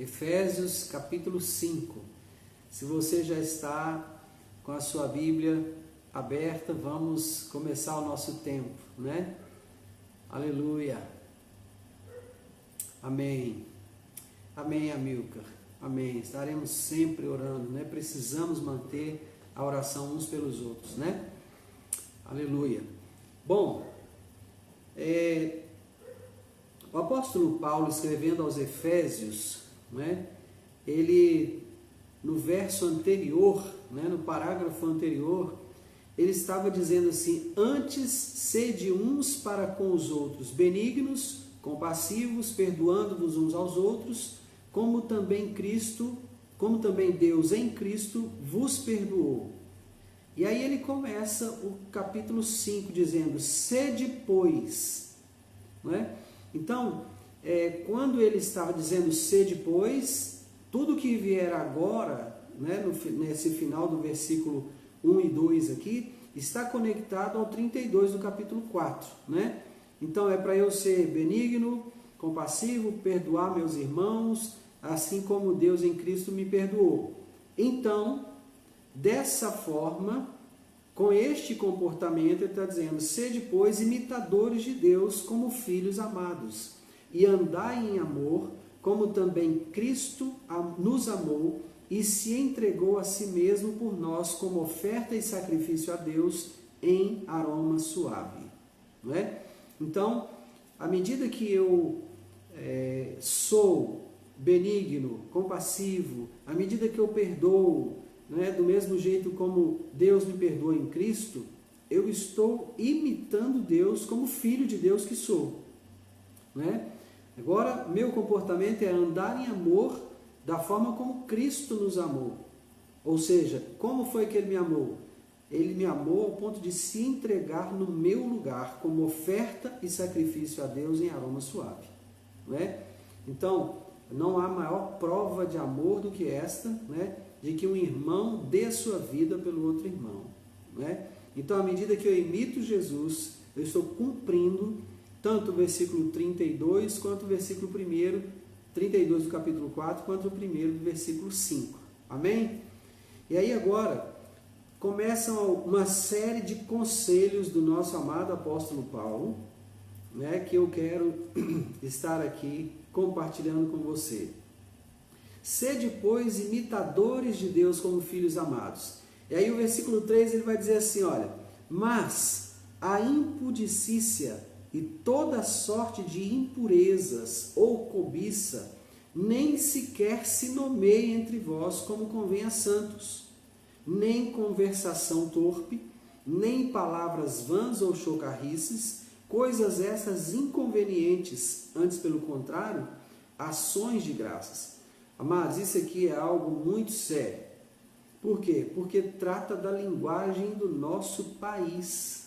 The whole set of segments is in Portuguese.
Efésios capítulo 5. Se você já está com a sua Bíblia aberta, vamos começar o nosso tempo, né? Aleluia. Amém. Amém, Amilcar. Amém. Estaremos sempre orando, né? Precisamos manter a oração uns pelos outros, né? Aleluia. Bom, o apóstolo Paulo, escrevendo aos Efésios, né? Ele, no verso anterior, né? No parágrafo anterior, ele estava dizendo assim: antes sede uns para com os outros benignos, compassivos, perdoando-vos uns aos outros, como também Deus em Cristo vos perdoou. E aí ele começa o capítulo 5 dizendo: sede, pois. Né? Então, quando ele estava dizendo sede, pois, tudo que vier agora, né, nesse final do versículo 1 e 2 aqui, está conectado ao 32 do capítulo 4. Né? Então, é para eu ser benigno, compassivo, perdoar meus irmãos, assim como Deus em Cristo me perdoou. Então, dessa forma, com este comportamento, ele está dizendo: sede, pois, imitadores de Deus como filhos amados, e andai em amor, como também Cristo nos amou e se entregou a si mesmo por nós como oferta e sacrifício a Deus em aroma suave. Não é? Então, à medida que eu sou benigno, compassivo, à medida que eu perdoo, né, do mesmo jeito como Deus me perdoa em Cristo, eu estou imitando Deus como filho de Deus que sou. Né? Agora, meu comportamento é andar em amor da forma como Cristo nos amou. Ou seja, como foi que Ele me amou? Ele me amou ao ponto de se entregar no meu lugar como oferta e sacrifício a Deus em aroma suave. Não é? Então, não há maior prova de amor do que esta, né? De que um irmão dê a sua vida pelo outro irmão. Né? Então, à medida que eu imito Jesus, eu estou cumprindo tanto o versículo 32, quanto o versículo 1, 32 do capítulo 4, quanto o 1 do versículo 5. Amém? E aí agora, começam uma série de conselhos do nosso amado apóstolo Paulo, né, que eu quero estar aqui compartilhando com você. Sede, pois, imitadores de Deus como filhos amados. E aí o versículo 3 ele vai dizer assim, olha: mas a impudicícia e toda sorte de impurezas ou cobiça nem sequer se nomeie entre vós como convém a santos, nem conversação torpe, nem palavras vãs ou chocarrices, coisas essas inconvenientes, antes pelo contrário, ações de graças. Amados, isso aqui é algo muito sério. Por quê? Porque trata da linguagem do nosso país.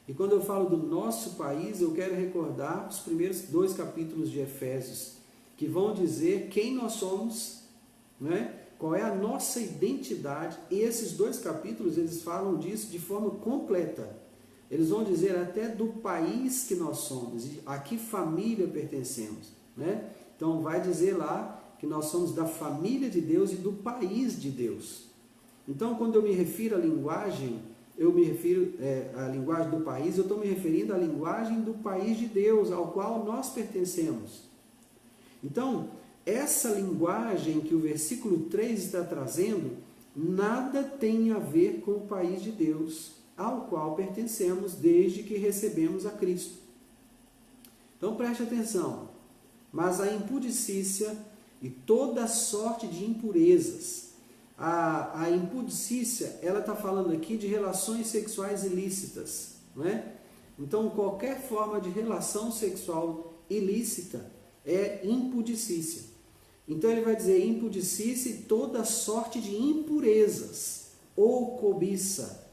E quando eu falo do nosso país, eu quero recordar os primeiros 2 capítulos de Efésios, que vão dizer quem nós somos, né? Qual é a nossa identidade. E esses 2 capítulos, eles falam disso de forma completa. Eles vão dizer até do país que nós somos, a que família pertencemos. Né? Então, vai dizer lá que nós somos da família de Deus e do país de Deus. Então, quando eu me refiro à linguagem, eu me refiro à linguagem do país, eu estou me referindo à linguagem do país de Deus, ao qual nós pertencemos. Então, essa linguagem que o versículo 3 está trazendo, nada tem a ver com o país de Deus, ao qual pertencemos desde que recebemos a Cristo. Então, preste atenção. Mas a impudicícia e toda sorte de impurezas. A impudicícia, ela está falando aqui de relações sexuais ilícitas. Né? Então, qualquer forma de relação sexual ilícita é impudicícia. Então, ele vai dizer impudicícia e toda sorte de impurezas ou cobiça.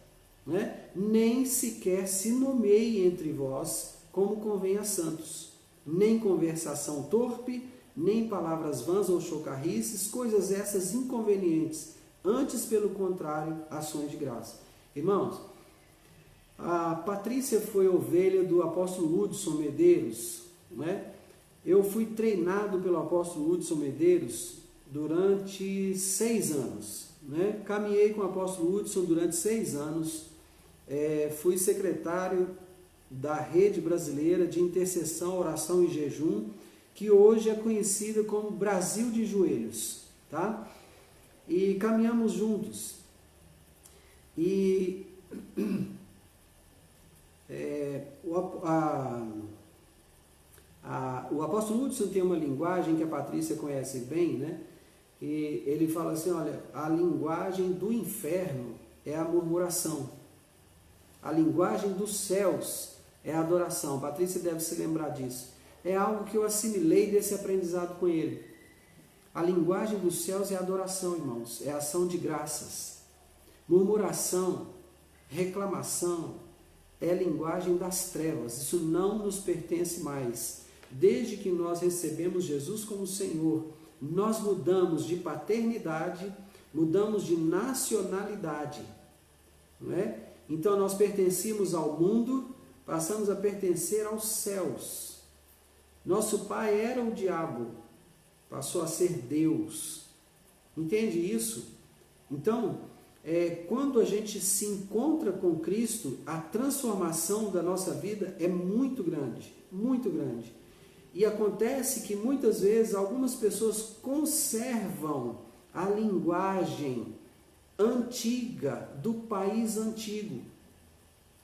Né? Nem sequer se nomeie entre vós como convém a santos. Nem conversação torpe, nem palavras vãs ou chocarrices, coisas essas inconvenientes, antes, pelo contrário, ações de graça. Irmãos, a Patrícia foi ovelha do apóstolo Hudson Medeiros, né? Eu fui treinado pelo apóstolo Hudson Medeiros durante 6 anos. Né? Caminhei com o apóstolo Hudson durante 6 anos. Fui secretário da Rede Brasileira de Intercessão, Oração e Jejum, que hoje é conhecida como Brasil de Joelhos. Tá? E caminhamos juntos. E o apóstolo Hudson tem uma linguagem que a Patrícia conhece bem, né? E ele fala assim, olha, a linguagem do inferno é a murmuração. A linguagem dos céus é a adoração. Patrícia deve se lembrar disso. É algo que eu assimilei desse aprendizado com ele. A linguagem dos céus é a adoração, irmãos. É a ação de graças. Murmuração, reclamação, é a linguagem das trevas. Isso não nos pertence mais. Desde que nós recebemos Jesus como Senhor, nós mudamos de paternidade, mudamos de nacionalidade. Não é? Então nós pertencíamos ao mundo, passamos a pertencer aos céus. Nosso pai era o diabo, passou a ser Deus. Entende isso? Então, quando a gente se encontra com Cristo, a transformação da nossa vida é muito grande, muito grande. E acontece que muitas vezes algumas pessoas conservam a linguagem antiga do país antigo.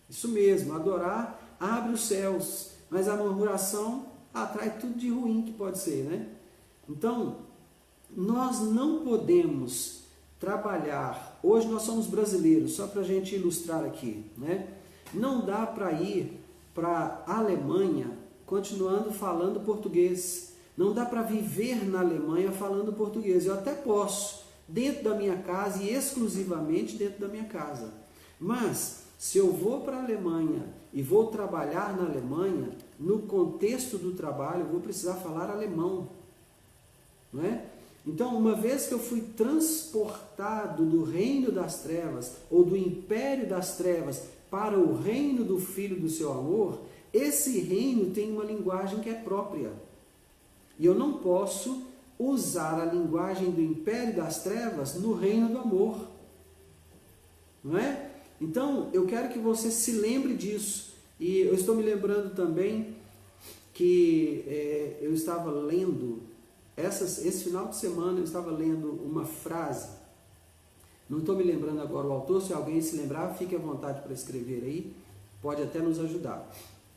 Isso mesmo, adorar abre os céus, mas a murmuração atrai tudo de ruim que pode ser, né? Então, nós não podemos trabalhar, hoje nós somos brasileiros, só para a gente ilustrar aqui, né? Não dá para ir para a Alemanha continuando falando português, não dá para viver na Alemanha falando português. Eu até posso, dentro da minha casa e exclusivamente dentro da minha casa, mas se eu vou para a Alemanha e vou trabalhar na Alemanha, no contexto do trabalho eu vou precisar falar alemão, não é? Então, uma vez que eu fui transportado do reino das trevas, ou do império das trevas, para o reino do Filho do seu amor, esse reino tem uma linguagem que é própria. E eu não posso usar a linguagem do império das trevas no reino do amor. Não é? Então, eu quero que você se lembre disso. E eu estou me lembrando também que eu estava lendo, esse final de semana eu estava lendo uma frase, não estou me lembrando agora o autor, se alguém se lembrar, fique à vontade para escrever aí, pode até nos ajudar.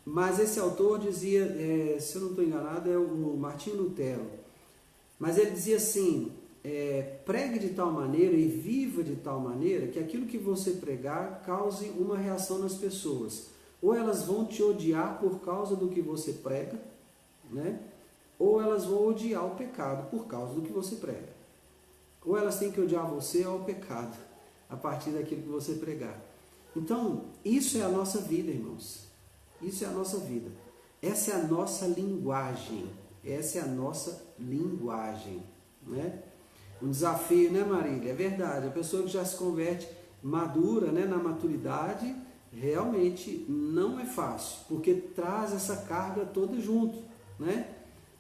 Mas esse autor dizia, se eu não estou enganado, é o Martinho Lutero, mas ele dizia assim, pregue de tal maneira e viva de tal maneira que aquilo que você pregar cause uma reação nas pessoas. Ou elas vão te odiar por causa do que você prega, né? Ou elas vão odiar o pecado por causa do que você prega. Ou elas têm que odiar você ao pecado, a partir daquilo que você pregar. Então, isso é a nossa vida, irmãos. Isso é a nossa vida. Essa é a nossa linguagem. Essa é a nossa linguagem, né? Um desafio, né, Marília? É verdade. A pessoa que já se converte madura, né, na maturidade, realmente não é fácil, porque traz essa carga toda junto, né?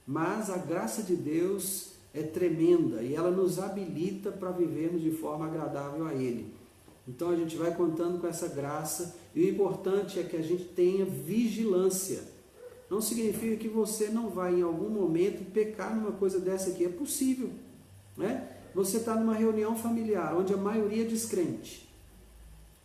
Mas a graça de Deus é tremenda e ela nos habilita para vivermos de forma agradável a Ele. Então a gente vai contando com essa graça e o importante é que a gente tenha vigilância. Não significa que você não vai em algum momento pecar numa coisa dessa aqui, é possível, né? Você está numa reunião familiar onde a maioria é descrente.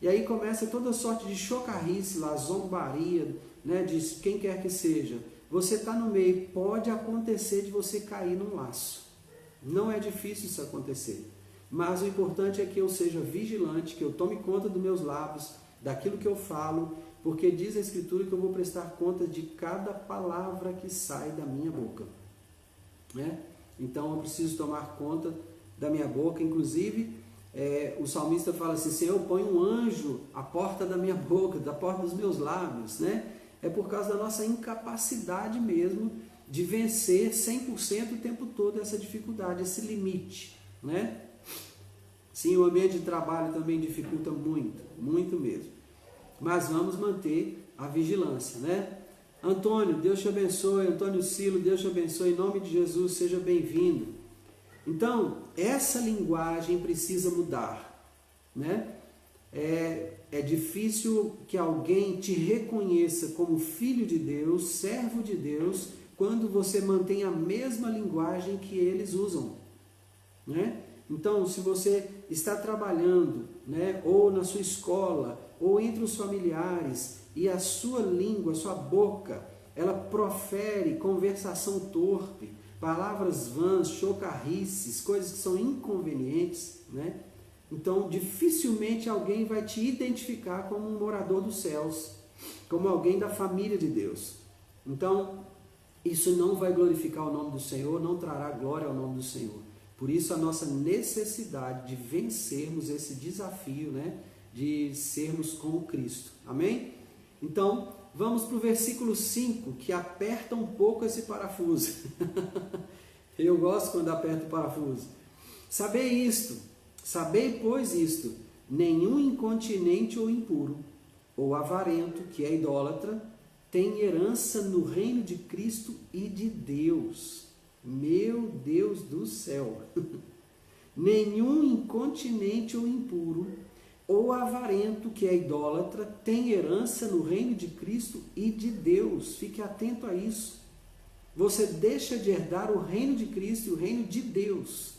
E aí começa toda sorte de chocarrice lá, zombaria, né, de quem quer que seja. Você está no meio, pode acontecer de você cair num laço. Não é difícil isso acontecer. Mas o importante é que eu seja vigilante, que eu tome conta dos meus lábios, daquilo que eu falo, porque diz a Escritura que eu vou prestar conta de cada palavra que sai da minha boca, né? Então eu preciso tomar conta da minha boca. Inclusive, o salmista fala assim, Senhor, põe um anjo à porta da minha boca, da porta dos meus lábios, né? É por causa da nossa incapacidade mesmo de vencer 100% o tempo todo essa dificuldade, esse limite, né? Sim, o ambiente de trabalho também dificulta muito, muito mesmo. Mas vamos manter a vigilância, né? Antônio, Deus te abençoe. Antônio Silo, Deus te abençoe. Em nome de Jesus, seja bem-vindo. Então, essa linguagem precisa mudar, né? É difícil que alguém te reconheça como filho de Deus, servo de Deus, quando você mantém a mesma linguagem que eles usam, né? Então, se você está trabalhando, né, ou na sua escola, ou entre os familiares, e a sua língua, a sua boca, ela profere conversação torpe, palavras vãs, chocarrices, coisas que são inconvenientes, né? Então, dificilmente alguém vai te identificar como um morador dos céus, como alguém da família de Deus. Então, isso não vai glorificar o nome do Senhor, não trará glória ao nome do Senhor. Por isso, a nossa necessidade de vencermos esse desafio, né, de sermos como Cristo. Amém? Então, vamos para o versículo 5, que aperta um pouco esse parafuso. Eu gosto quando aperta o parafuso. Sabei, pois, isto: nenhum incontinente ou impuro, ou avarento, que é idólatra, tem herança no reino de Cristo e de Deus. Meu Deus do céu! Nenhum incontinente ou impuro, ou avarento, que é idólatra, tem herança no reino de Cristo e de Deus. Fique atento a isso. Você deixa de herdar o reino de Cristo e o reino de Deus.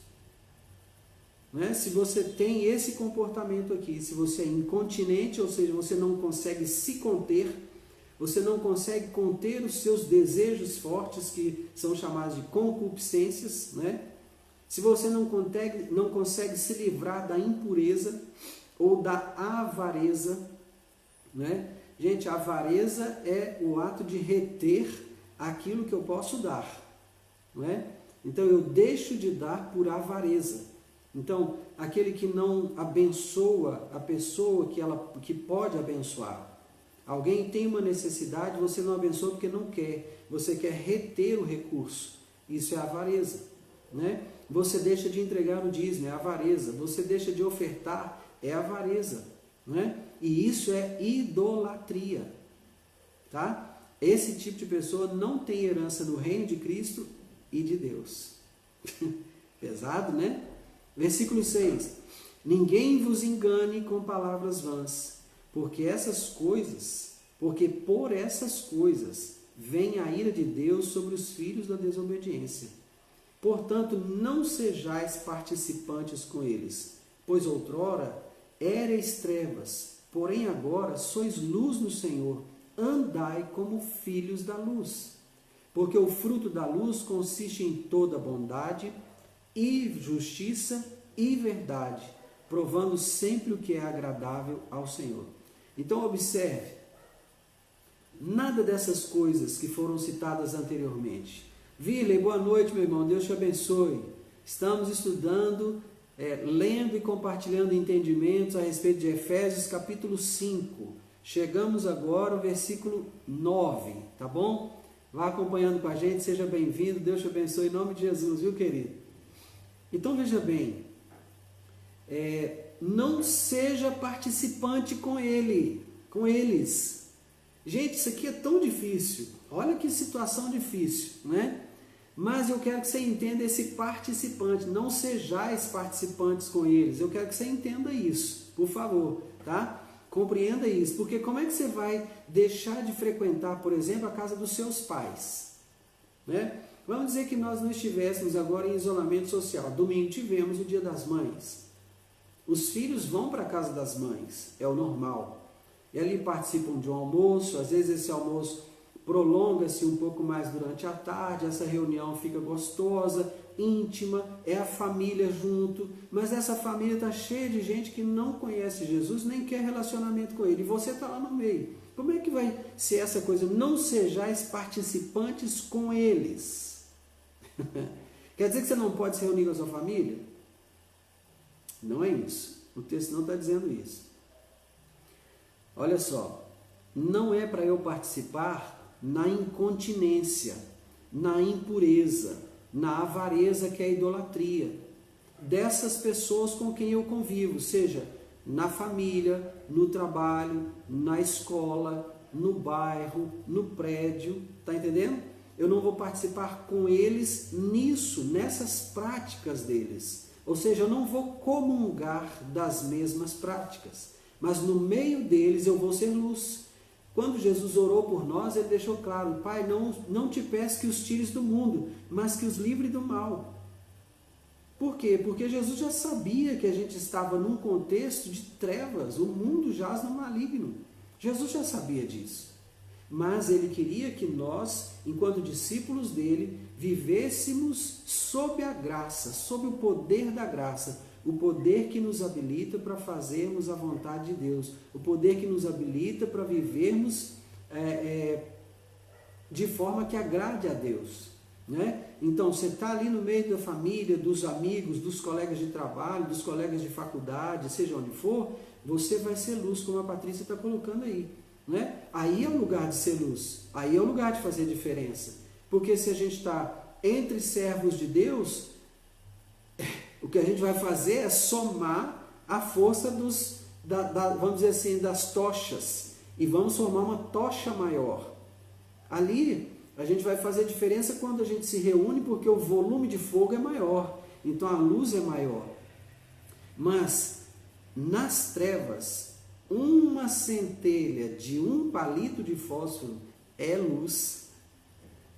Né? Se você tem esse comportamento aqui, se você é incontinente, ou seja, você não consegue se conter, você não consegue conter os seus desejos fortes, que são chamados de concupiscências, né? Se você não consegue se livrar da impureza ou da avareza, né? Gente, a avareza é o ato de reter aquilo que eu posso dar, né? Então eu deixo de dar por avareza. Então, aquele que não abençoa a pessoa que pode abençoar. Alguém tem uma necessidade, você não abençoa porque não quer. Você quer reter o recurso. Isso é avareza, né? Você deixa de entregar o dízimo, é avareza. Você deixa de ofertar, é avareza, né? E isso é idolatria, tá? Esse tipo de pessoa não tem herança no reino de Cristo e de Deus. Pesado, né? Versículo 6. Ninguém vos engane com palavras vãs, porque por essas coisas vem a ira de Deus sobre os filhos da desobediência. Portanto, não sejais participantes com eles, pois outrora éreis trevas, porém agora sois luz no Senhor. Andai como filhos da luz, porque o fruto da luz consiste em toda bondade e justiça e verdade, provando sempre o que é agradável ao Senhor. Então observe, nada dessas coisas que foram citadas anteriormente. Virley, boa noite, meu irmão, Deus te abençoe. Estamos estudando, lendo e compartilhando entendimentos a respeito de Efésios capítulo 5. Chegamos agora ao versículo 9, tá bom? Vá acompanhando com a gente, seja bem-vindo, Deus te abençoe em nome de Jesus, viu, querido? Então veja bem, não seja participante com eles. Gente, isso aqui é tão difícil, olha que situação difícil, né? Mas eu quero que você entenda esse participante, não sejais participantes com eles, eu quero que você entenda isso, por favor, tá? Compreenda isso, porque como é que você vai deixar de frequentar, por exemplo, a casa dos seus pais, né? Vamos dizer que nós não estivéssemos agora em isolamento social. Domingo tivemos o Dia das Mães. Os filhos vão para a casa das mães, é o normal. E ali participam de um almoço, às vezes esse almoço prolonga-se um pouco mais durante a tarde, essa reunião fica gostosa, íntima, é a família junto, mas essa família está cheia de gente que não conhece Jesus, nem quer relacionamento com Ele, e você está lá no meio. Como é que vai ser essa coisa? Não sejais participantes com eles. Quer dizer que você não pode se reunir com a sua família? Não é isso. O texto não está dizendo isso. Olha só, não é para eu participar na incontinência, na impureza, na avareza, que é a idolatria, dessas pessoas com quem eu convivo, seja na família, no trabalho, na escola, no bairro, no prédio, tá entendendo? Eu não vou participar com eles nisso, nessas práticas deles. Ou seja, eu não vou comungar das mesmas práticas, mas no meio deles eu vou ser luz. Quando Jesus orou por nós, ele deixou claro: Pai, não te peço que os tires do mundo, mas que os livre do mal. Por quê? Porque Jesus já sabia que a gente estava num contexto de trevas, o mundo jaz no maligno. Jesus já sabia disso. Mas ele queria que nós, enquanto discípulos dele, vivêssemos sob a graça, sob o poder da graça, o poder que nos habilita para fazermos a vontade de Deus, o poder que nos habilita para vivermos de forma que agrade a Deus. Né? Então, você está ali no meio da família, dos amigos, dos colegas de trabalho, dos colegas de faculdade, seja onde for, você vai ser luz, como a Patrícia está colocando aí. Né? Aí é o lugar de ser luz, aí é o lugar de fazer diferença. Porque se a gente está entre servos de Deus, o que a gente vai fazer é somar a força vamos dizer assim, das tochas, e vamos formar uma tocha maior. Ali a gente vai fazer diferença quando a gente se reúne, porque o volume de fogo é maior, então a luz é maior. Mas nas trevas, uma centelha de um palito de fósforo é luz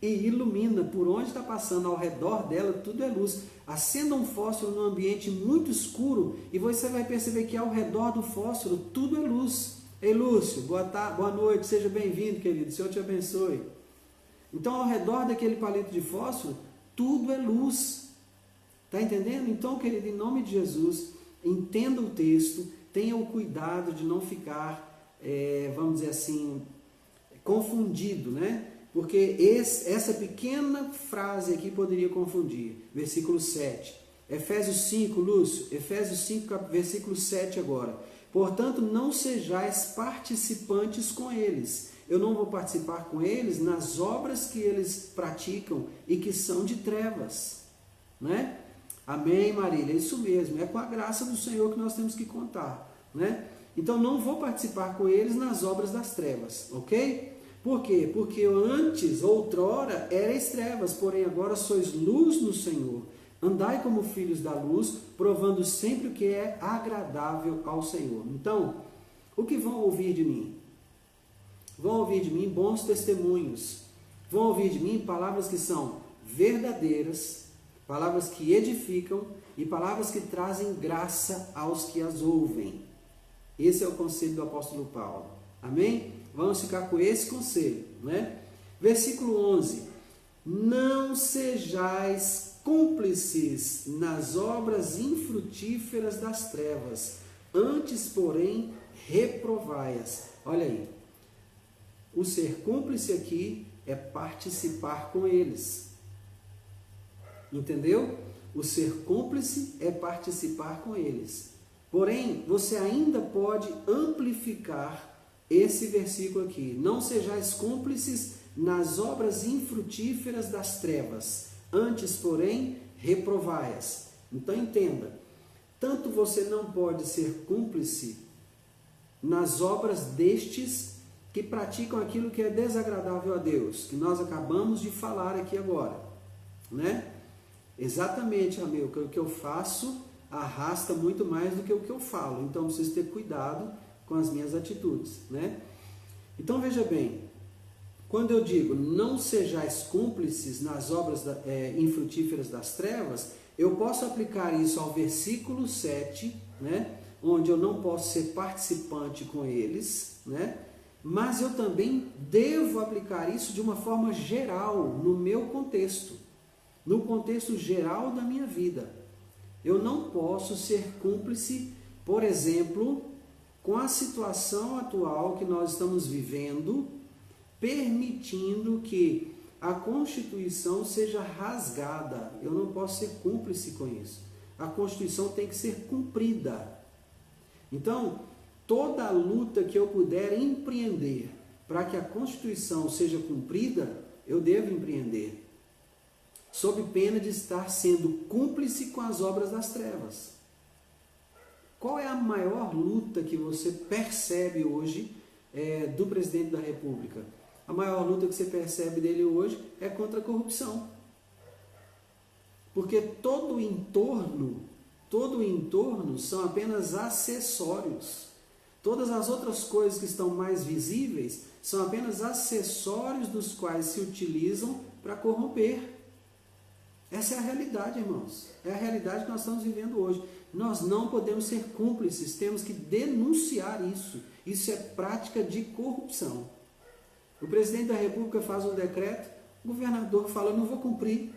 e ilumina por onde está passando, ao redor dela tudo é luz. Acenda um fósforo num ambiente muito escuro e você vai perceber que ao redor do fósforo tudo é luz. Ei, Lúcio, boa noite, seja bem-vindo, querido, o Senhor te abençoe. Então, ao redor daquele palito de fósforo, tudo é luz. Está entendendo? Então, querido, em nome de Jesus, entenda o texto, tenha o cuidado de não ficar, vamos dizer assim, confundido, né? Porque essa pequena frase aqui poderia confundir. Versículo 7. Efésios 5, Lúcio, Efésios 5, versículo 7 agora. Portanto, não sejais participantes com eles. Eu não vou participar com eles nas obras que eles praticam e que são de trevas. Né? Amém, Marília? É isso mesmo. É com a graça do Senhor que nós temos que contar. Né? Então, não vou participar com eles nas obras das trevas. Ok? Por quê? Porque antes, outrora, erais trevas, porém agora sois luz no Senhor. Andai como filhos da luz, provando sempre o que é agradável ao Senhor. Então, o que vão ouvir de mim? Vão ouvir de mim bons testemunhos. Vão ouvir de mim palavras que são verdadeiras, palavras que edificam e palavras que trazem graça aos que as ouvem. Esse é o conselho do apóstolo Paulo. Amém? Vamos ficar com esse conselho, né? Versículo 11. Não sejais cúmplices nas obras infrutíferas das trevas, antes, porém, reprovai-as. Olha aí. O ser cúmplice aqui é participar com eles. Entendeu? O ser cúmplice é participar com eles. Porém, você ainda pode amplificar esse versículo aqui. Não sejais cúmplices nas obras infrutíferas das trevas, antes, porém, reprovai-as. Então, entenda, tanto você não pode ser cúmplice nas obras destes que praticam aquilo que é desagradável a Deus, que nós acabamos de falar aqui agora, né? Exatamente, amigo, o que eu faço arrasta muito mais do que o que eu falo, então preciso ter cuidado com as minhas atitudes, né? Então veja bem, quando eu digo não sejais cúmplices nas obras infrutíferas das trevas, eu posso aplicar isso ao versículo 7, né? Onde eu não posso ser participante com eles, né? Mas eu também devo aplicar isso de uma forma geral, no meu contexto, no contexto geral da minha vida. Eu não posso ser cúmplice, por exemplo, com a situação atual que nós estamos vivendo, permitindo que a Constituição seja rasgada. Eu não posso ser cúmplice com isso. A Constituição tem que ser cumprida. Então, toda a luta que eu puder empreender para que a Constituição seja cumprida, eu devo empreender, sob pena de estar sendo cúmplice com as obras das trevas. Qual é a maior luta que você percebe hoje do presidente da República? A maior luta que você percebe dele hoje é contra a corrupção. Porque todo o entorno são apenas acessórios. Todas as outras coisas que estão mais visíveis são apenas acessórios dos quais se utilizam para corromper. Essa é a realidade, irmãos. É a realidade que nós estamos vivendo hoje. Nós não podemos ser cúmplices, temos que denunciar isso. Isso é prática de corrupção. O presidente da República faz um decreto, o governador fala, não vou cumprir.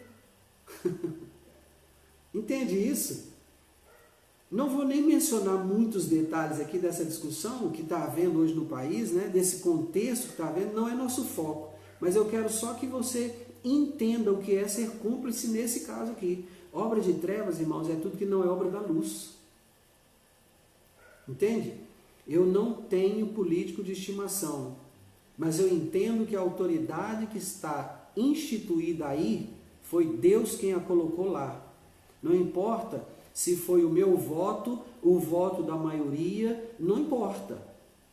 Entende isso? Não vou nem mencionar muitos detalhes aqui dessa discussão que está havendo hoje no país, né? Desse contexto que está havendo, não é nosso foco. Mas eu quero só que você entenda o que é ser cúmplice nesse caso aqui. Obra de trevas, irmãos, é tudo que não é obra da luz. Entende? Eu não tenho político de estimação, mas eu entendo que a autoridade que está instituída aí, foi Deus quem a colocou lá. Não importa se foi o meu voto, o voto da maioria, não importa.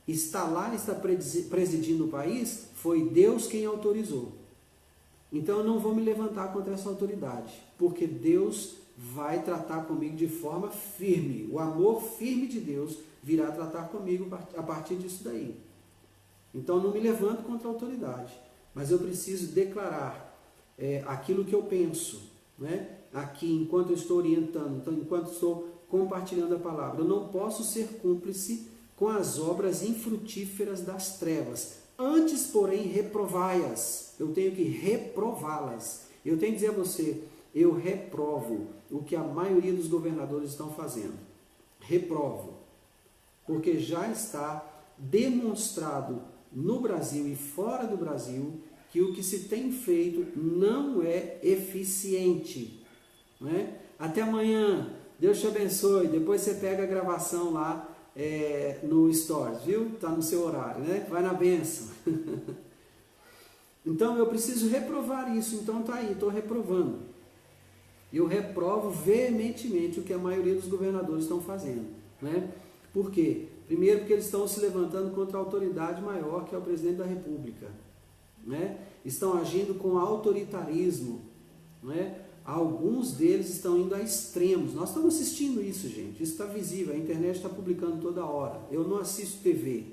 Está lá, está presidindo o país, foi Deus quem autorizou. Então eu não vou me levantar contra essa autoridade, porque Deus vai tratar comigo de forma firme. O amor firme de Deus virá tratar comigo a partir disso daí. Então eu não me levanto contra a autoridade, mas eu preciso declarar aquilo que eu penso, né? Aqui, enquanto eu estou orientando, então, enquanto estou compartilhando a palavra. Eu não posso ser cúmplice com as obras infrutíferas das trevas. Antes, porém, reprovai-as. Eu tenho que reprová-las. Eu tenho que dizer a você, eu reprovo o que a maioria dos governadores estão fazendo. Reprovo. Porque já está demonstrado no Brasil e fora do Brasil que o que se tem feito não é eficiente. Não é? Até amanhã, Deus te abençoe. Depois você pega a gravação lá no Stories, viu? Está no seu horário, né? Vai na bênção. Então eu preciso reprovar isso. Então tá aí, estou reprovando. Eu reprovo veementemente o que a maioria dos governadores estão fazendo, né? Por quê? Primeiro, porque eles estão se levantando contra a autoridade maior, que é o presidente da República, né? Estão agindo com autoritarismo, né? Alguns deles estão indo a extremos. Nós estamos assistindo isso, gente. Isso está visível. A internet está publicando toda hora. Eu não assisto TV,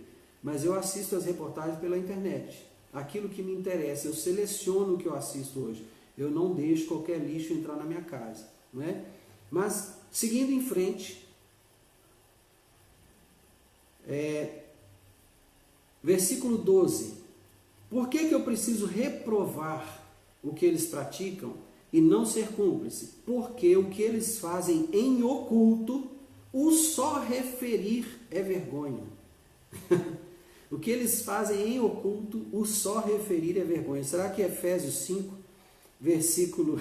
mas eu assisto as reportagens pela internet. Aquilo que me interessa, eu seleciono o que eu assisto hoje. Eu não deixo qualquer lixo entrar na minha casa, não é? Mas, seguindo em frente, versículo 12. Por que eu preciso reprovar o que eles praticam e não ser cúmplice? Porque o que eles fazem em oculto, o só referir é vergonha. O que eles fazem em oculto, o só referir é vergonha. Será que Efésios 5, versículo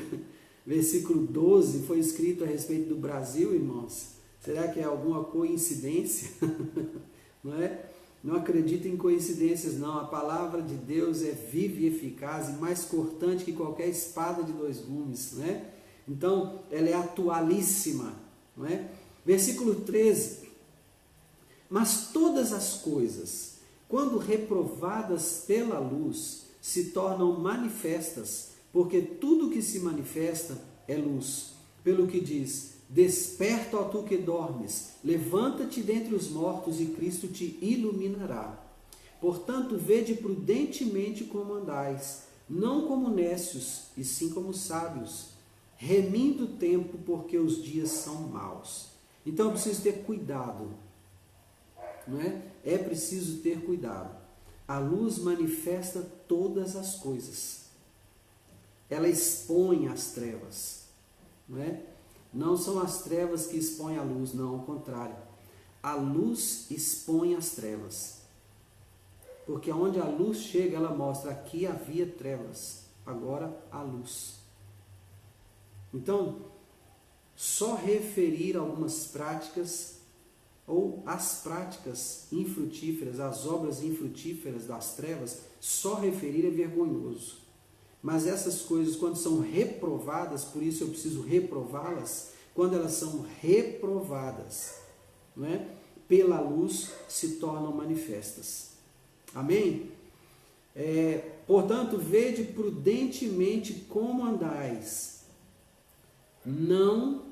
12, foi escrito a respeito do Brasil, irmãos? Será que é alguma coincidência? Não é? Não acredito em coincidências, não. A palavra de Deus é viva e eficaz e mais cortante que qualquer espada de dois gumes, né? Então, ela é atualíssima, não é? Versículo 13. Mas todas as coisas, quando reprovadas pela luz, se tornam manifestas, porque tudo que se manifesta é luz. Pelo que diz: desperta, ó tu que dormes, levanta-te dentre os mortos e Cristo te iluminará. Portanto, vede prudentemente como andais, não como nécios, e sim como sábios, remindo o tempo, porque os dias são maus. Então, eu preciso ter cuidado, não é? É preciso ter cuidado. A luz manifesta todas as coisas. Ela expõe as trevas, não é? Não são as trevas que expõem a luz, não, ao contrário. A luz expõe as trevas. Porque onde a luz chega, ela mostra: aqui havia trevas, agora há luz. Então, só referir algumas práticas, ou as práticas infrutíferas, as obras infrutíferas das trevas, só referir é vergonhoso. Mas essas coisas, quando são reprovadas, por isso eu preciso reprová-las, quando elas são reprovadas, não é? Pela luz, se tornam manifestas. Amém? Portanto, vede prudentemente como andais, não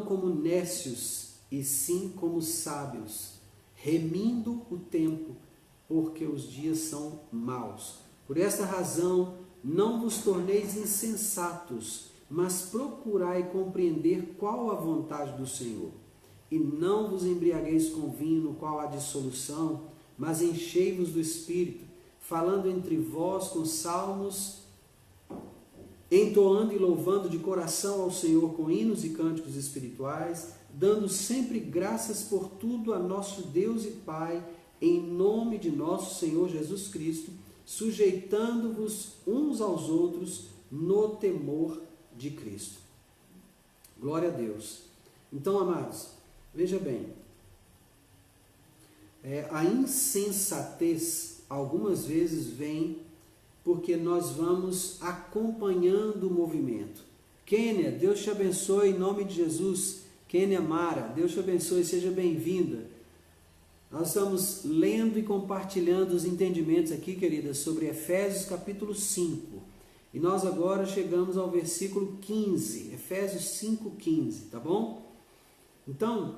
como nécios, e sim como sábios, remindo o tempo, porque os dias são maus. Por esta razão, não vos torneis insensatos, mas procurai compreender qual a vontade do Senhor. E não vos embriagueis com vinho, no qual há dissolução, mas enchei-vos do Espírito, falando entre vós com salmos, entoando e louvando de coração ao Senhor com hinos e cânticos espirituais, dando sempre graças por tudo a nosso Deus e Pai, em nome de nosso Senhor Jesus Cristo, sujeitando-vos uns aos outros no temor de Cristo. Glória a Deus. Então, amados, veja bem, a insensatez algumas vezes vem porque nós vamos acompanhando o movimento. Kênia, Deus te abençoe em nome de Jesus. Kênia Mara, Deus te abençoe, seja bem-vinda. Nós estamos lendo e compartilhando os entendimentos aqui, queridas, sobre Efésios capítulo 5. E nós agora chegamos ao versículo 15, Efésios 5:15, tá bom? Então,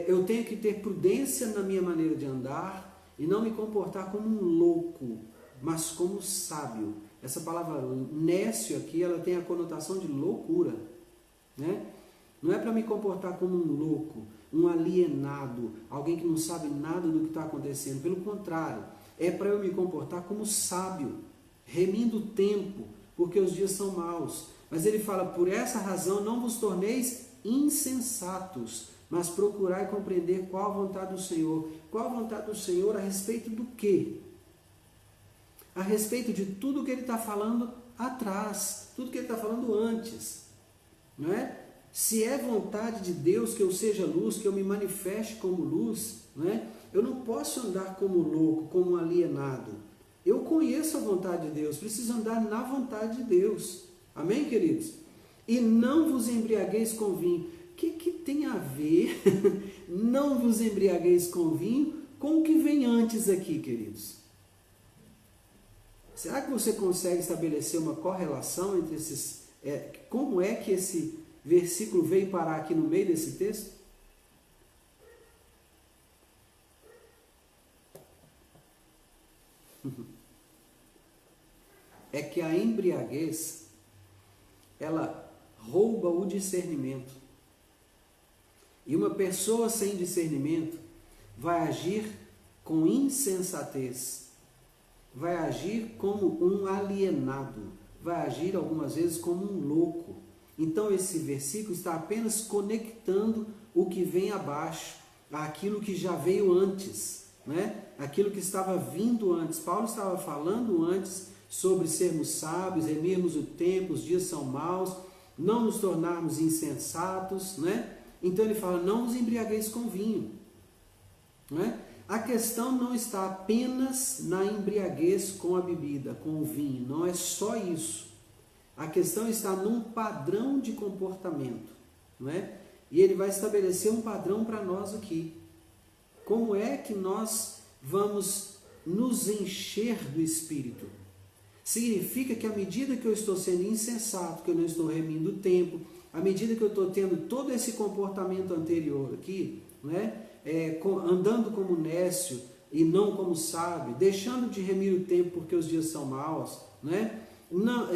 eu tenho que ter prudência na minha maneira de andar e não me comportar como um louco, mas como sábio. Essa palavra nécio aqui, ela tem a conotação de loucura, né? Não é para me comportar como um louco, um alienado, alguém que não sabe nada do que está acontecendo. Pelo contrário, é para eu me comportar como sábio, remindo o tempo, porque os dias são maus. Mas ele fala, por essa razão não vos torneis insensatos, mas procurai compreender qual a vontade do Senhor. Qual a vontade do Senhor a respeito do quê? A respeito de tudo que ele está falando atrás, tudo que ele está falando antes, não é? Se é vontade de Deus que eu seja luz, que eu me manifeste como luz, não é? Eu não posso andar como louco, como alienado. Eu conheço a vontade de Deus, preciso andar na vontade de Deus. Amém, queridos? E não vos embriagueis com vinho. O que tem a ver não vos embriagueis com vinho com o que vem antes aqui, queridos? Será que você consegue estabelecer uma correlação entre esses... como é que esse versículo veio parar aqui no meio desse texto? É que a embriaguez, ela rouba o discernimento. E uma pessoa sem discernimento vai agir com insensatez, vai agir como um alienado, vai agir algumas vezes como um louco. Então esse versículo está apenas conectando o que vem abaixo, aquilo que já veio antes, né? Aquilo que estava vindo antes. Paulo estava falando antes sobre sermos sábios, remirmos o tempo, os dias são maus, não nos tornarmos insensatos, né? Então ele fala, não vos embriagueis com vinho, né? A questão não está apenas na embriaguez com a bebida, com o vinho, não é só isso. A questão está num padrão de comportamento, não é? E ele vai estabelecer um padrão para nós aqui. Como é que nós vamos nos encher do Espírito? Significa que à medida que eu estou sendo insensato, que eu não estou remindo o tempo, à medida que eu estou tendo todo esse comportamento anterior aqui, né? Andando como nécio e não como sábio, deixando de remir o tempo porque os dias são maus, né? Não,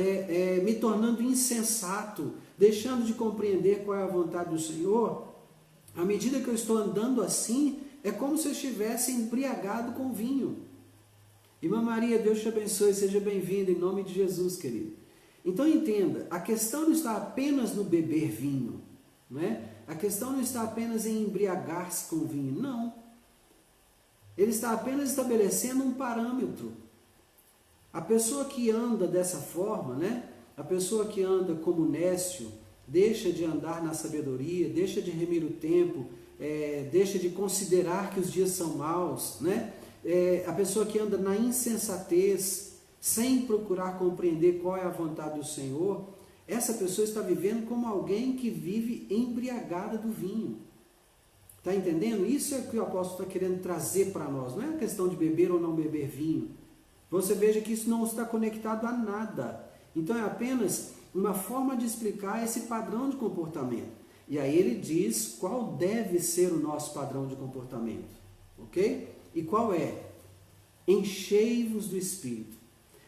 me tornando insensato, deixando de compreender qual é a vontade do Senhor, à medida que eu estou andando assim, é como se eu estivesse embriagado com vinho. Irmã Maria, Deus te abençoe, seja bem-vinda em nome de Jesus, querido. Então entenda, a questão não está apenas no beber vinho, não é? A questão não está apenas em embriagar-se com vinho, não. Ele está apenas estabelecendo um parâmetro. A pessoa que anda dessa forma, né? A pessoa que anda como nécio, deixa de andar na sabedoria, deixa de remir o tempo, deixa de considerar que os dias são maus, né? A pessoa que anda na insensatez, sem procurar compreender qual é a vontade do Senhor, essa pessoa está vivendo como alguém que vive embriagada do vinho. Está entendendo? Isso é o que o apóstolo está querendo trazer para nós. Não é a questão de beber ou não beber vinho. Você veja que isso não está conectado a nada. Então é apenas uma forma de explicar esse padrão de comportamento. E aí ele diz qual deve ser o nosso padrão de comportamento. Ok? E qual é? Enchei-vos do Espírito.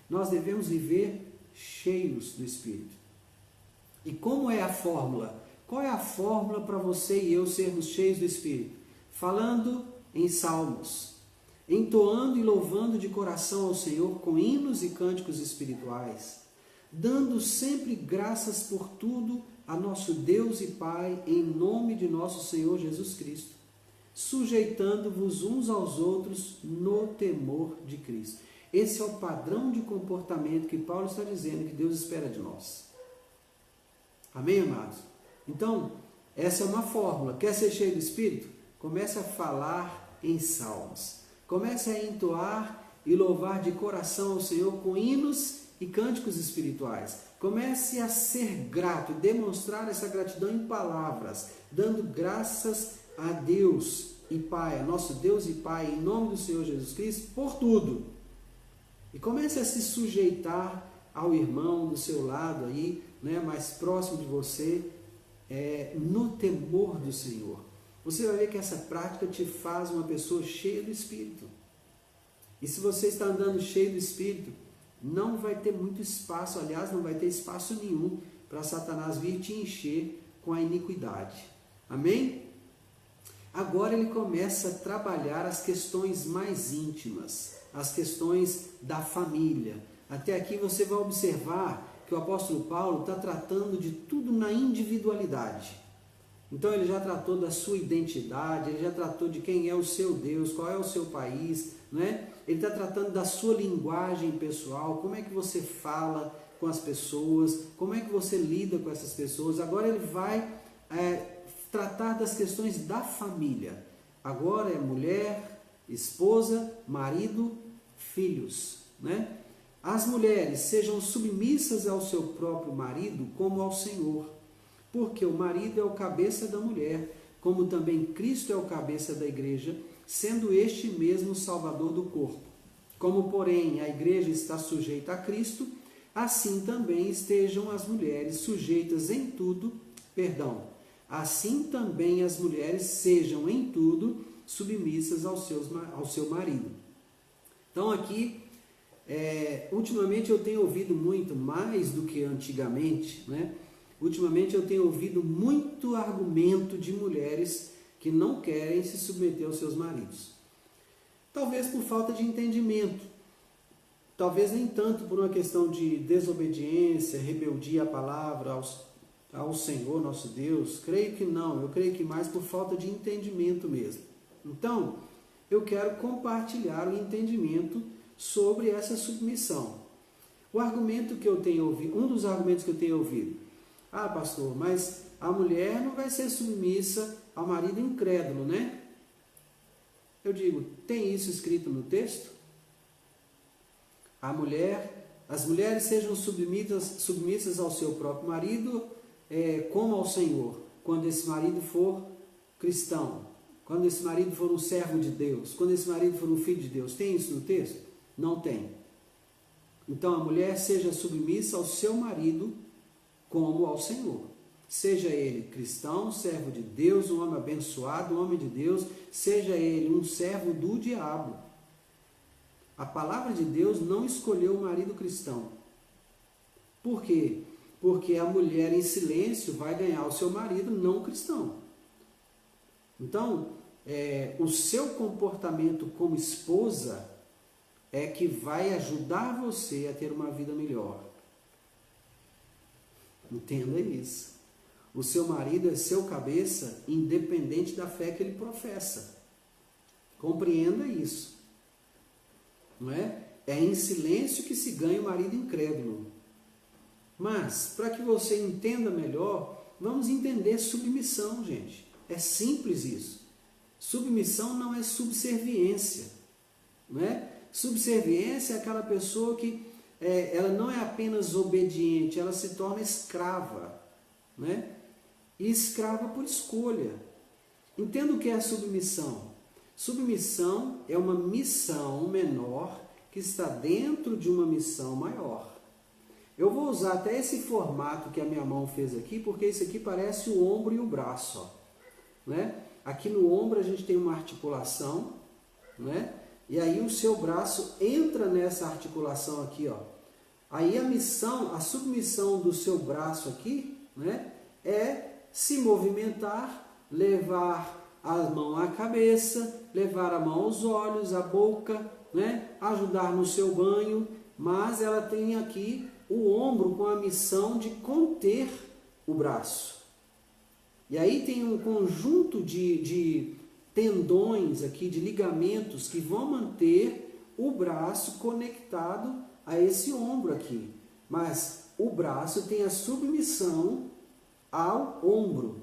Nós devemos viver cheios do Espírito. E como é a fórmula? Qual é a fórmula para você e eu sermos cheios do Espírito? Falando em salmos, entoando e louvando de coração ao Senhor com hinos e cânticos espirituais, dando sempre graças por tudo a nosso Deus e Pai, em nome de nosso Senhor Jesus Cristo, sujeitando-vos uns aos outros no temor de Cristo. Esse é o padrão de comportamento que Paulo está dizendo que Deus espera de nós. Amém, amados? Então, essa é uma fórmula. Quer ser cheio do Espírito? Comece a falar em salmos. Comece a entoar e louvar de coração ao Senhor com hinos e cânticos espirituais. Comece a ser grato, demonstrar essa gratidão em palavras, dando graças a Deus e Pai, a nosso Deus e Pai, em nome do Senhor Jesus Cristo, por tudo. E comece a se sujeitar ao irmão do seu lado aí, né, mais próximo de você, no temor do Senhor. Você vai ver que essa prática te faz uma pessoa cheia do Espírito. E se você está andando cheio do Espírito, não vai ter muito espaço, aliás, não vai ter espaço nenhum para Satanás vir te encher com a iniquidade. Amém? Agora ele começa a trabalhar as questões mais íntimas, as questões da família. Até aqui você vai observar que o apóstolo Paulo está tratando de tudo na individualidade. Então ele já tratou da sua identidade, ele já tratou de quem é o seu Deus, qual é o seu país, né? Ele está tratando da sua linguagem pessoal, como é que você fala com as pessoas, como é que você lida com essas pessoas. Agora ele vai tratar das questões da família. Agora é mulher, esposa, marido, filhos, né? As mulheres sejam submissas ao seu próprio marido como ao Senhor, porque o marido é o cabeça da mulher, como também Cristo é o cabeça da igreja, sendo este mesmo o Salvador do corpo. Como, porém, a igreja está sujeita a Cristo, assim também estejam as mulheres sujeitas em tudo, assim também as mulheres sejam em tudo submissas ao seu marido. Então aqui, ultimamente eu tenho ouvido muito, mais do que antigamente, né? Ultimamente eu tenho ouvido muito argumento de mulheres que não querem se submeter aos seus maridos. Talvez por falta de entendimento, talvez nem tanto por uma questão de desobediência, rebeldia à palavra, ao Senhor nosso Deus. Creio que não, eu creio que mais por falta de entendimento mesmo. Então, eu quero compartilhar o entendimento sobre essa submissão. O argumento que eu tenho ouvido, um dos argumentos que eu tenho ouvido, pastor, mas a mulher não vai ser submissa ao marido incrédulo, né? Eu digo, tem isso escrito no texto? As mulheres sejam submissas ao seu próprio marido, como ao Senhor, quando esse marido for cristão, quando esse marido for um servo de Deus, quando esse marido for um filho de Deus. Tem isso no texto? Não tem. Então a mulher seja submissa ao seu marido como ao Senhor. Seja ele cristão, servo de Deus, um homem abençoado, um homem de Deus, seja ele um servo do diabo. A palavra de Deus não escolheu o marido cristão. Por quê? Porque a mulher em silêncio vai ganhar o seu marido não cristão. Então, o seu comportamento como esposa é que vai ajudar você a ter uma vida melhor. Entenda isso. O seu marido é seu cabeça, independente da fé que ele professa. Compreenda isso. Não é? É em silêncio que se ganha o marido incrédulo. Mas, para que você entenda melhor, vamos entender submissão, gente. É simples isso. Submissão não é subserviência. Não é? Subserviência é aquela pessoa que ela não é apenas obediente, ela se torna escrava, né? E escrava por escolha. Entenda o que é a submissão. Submissão é uma missão menor que está dentro de uma missão maior. Eu vou usar até esse formato que a minha mão fez aqui, porque isso aqui parece o ombro e o braço, ó, né? Aqui no ombro a gente tem uma articulação, né? E aí o seu braço entra nessa articulação aqui, ó. Aí a submissão do seu braço aqui, né, é se movimentar, levar a mão à cabeça, levar a mão aos olhos, à boca, né, ajudar no seu banho, mas ela tem aqui o ombro com a missão de conter o braço. E aí tem um conjunto de tendões aqui, de ligamentos que vão manter o braço conectado a esse ombro aqui. Mas o braço tem a submissão ao ombro.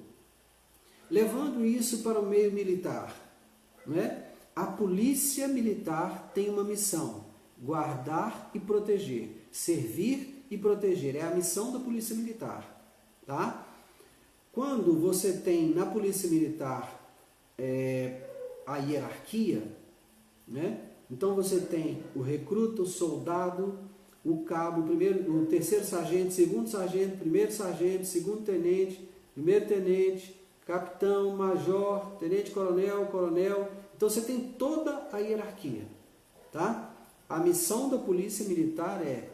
Levando isso para o meio militar, né? A polícia militar tem uma missão: guardar e proteger, servir e proteger. É a missão da polícia militar, tá? Quando você tem na polícia militar a hierarquia, né? Então você tem o recruta, o soldado, o cabo, o terceiro sargento, segundo sargento, primeiro sargento, segundo tenente, primeiro tenente, capitão, major, tenente coronel, coronel. Então você tem toda a hierarquia, tá? A missão da polícia militar é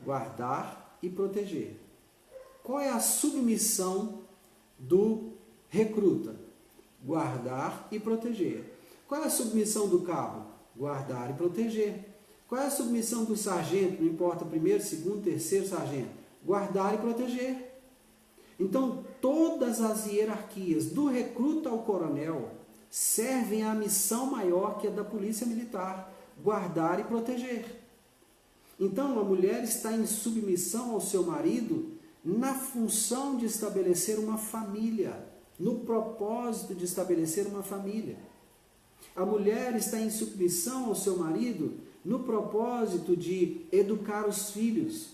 guardar e proteger. Qual é a submissão do recruta? Guardar e proteger. Qual é a submissão do cabo? Guardar e proteger. Qual é a submissão do sargento? Não importa, primeiro, segundo, terceiro sargento. Guardar e proteger. Então, todas as hierarquias, do recruta ao coronel, servem à missão maior que é da polícia militar: guardar e proteger. Então, a mulher está em submissão ao seu marido na função de estabelecer uma família, no propósito de estabelecer uma família. A mulher está em submissão ao seu marido no propósito de educar os filhos.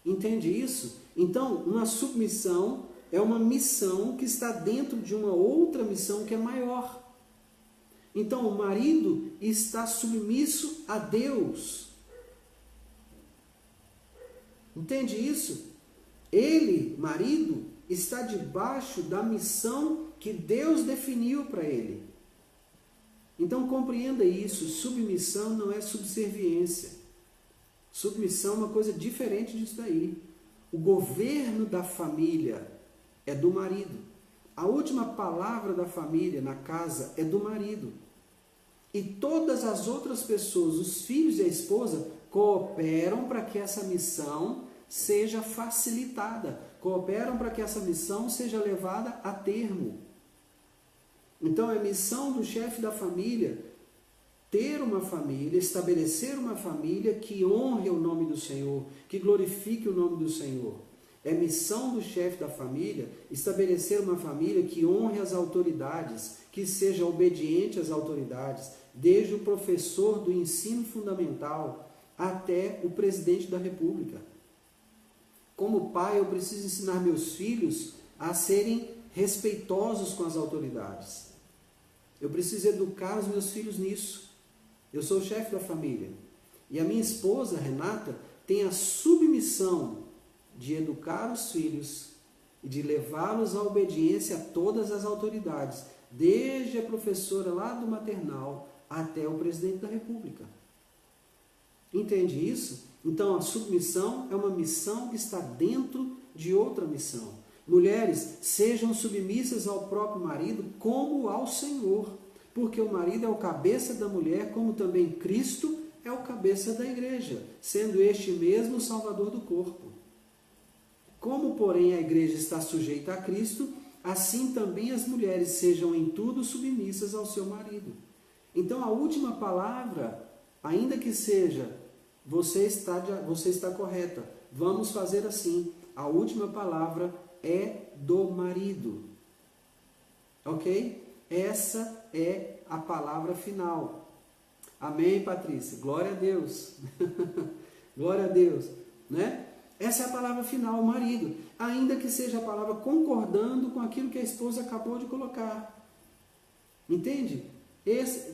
Entende isso? Então, uma submissão é uma missão que está dentro de uma outra missão que é maior. Então, o marido está submisso a Deus. Entende isso? Ele, marido, está debaixo da missão que Deus definiu para ele. Então compreenda isso: submissão não é subserviência. Submissão é uma coisa diferente disso daí. O governo da família é do marido. A última palavra da família na casa é do marido. E todas as outras pessoas, os filhos e a esposa, cooperam para que essa missão seja facilitada, cooperam para que essa missão seja levada a termo. Então é missão do chefe da família ter uma família, estabelecer uma família que honre o nome do Senhor, que glorifique o nome do Senhor. É missão do chefe da família estabelecer uma família que honre as autoridades, que seja obediente às autoridades, desde o professor do ensino fundamental até o presidente da República. Como pai, eu preciso ensinar meus filhos a serem respeitosos com as autoridades. Eu preciso educar os meus filhos nisso. Eu sou o chefe da família. E a minha esposa, Renata, tem a submissão de educar os filhos e de levá-los à obediência a todas as autoridades, desde a professora lá do maternal até o presidente da República. Entende isso? Então, a submissão é uma missão que está dentro de outra missão. Mulheres, sejam submissas ao próprio marido como ao Senhor, porque o marido é o cabeça da mulher, como também Cristo é o cabeça da igreja, sendo este mesmo o Salvador do corpo. Como, porém, a igreja está sujeita a Cristo, assim também as mulheres sejam em tudo submissas ao seu marido. Então, a última palavra, ainda que seja, você está correta, vamos fazer assim, a última palavra é do marido. Ok? Essa é a palavra final. Amém, Patrícia? Glória a Deus. Glória a Deus, né? Essa é a palavra final, o marido, ainda que seja a palavra concordando com aquilo que a esposa acabou de colocar. Entende?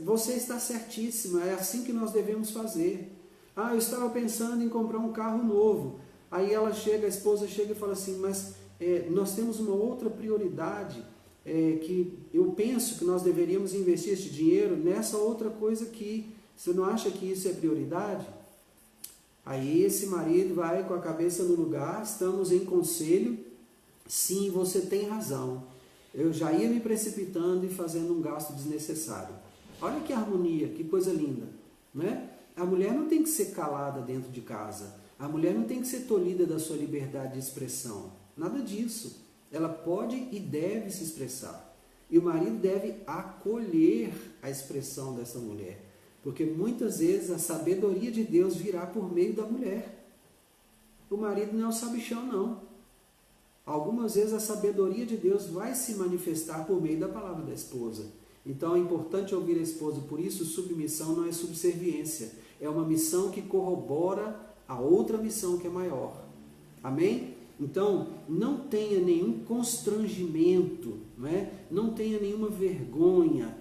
Você está certíssima, é assim que nós devemos fazer. Ah, eu estava pensando em comprar um carro novo. Aí ela chega, a esposa chega e fala assim, mas nós temos uma outra prioridade, que eu penso que nós deveríamos investir esse dinheiro nessa outra coisa aqui. Você não acha que isso é prioridade? Aí esse marido vai com a cabeça no lugar, estamos em conselho, sim, você tem razão. Eu já ia me precipitando e fazendo um gasto desnecessário. Olha que harmonia, que coisa linda, né? A mulher não tem que ser calada dentro de casa. A mulher não tem que ser tolhida da sua liberdade de expressão. Nada disso. Ela pode e deve se expressar. E o marido deve acolher a expressão dessa mulher. Porque muitas vezes a sabedoria de Deus virá por meio da mulher. O marido não é o sabichão, não. Algumas vezes a sabedoria de Deus vai se manifestar por meio da palavra da esposa. Então é importante ouvir a esposa. Por isso, submissão não é subserviência. É uma missão que corrobora a outra missão que é maior. Amém? Então, não tenha nenhum constrangimento, não tenha nenhuma vergonha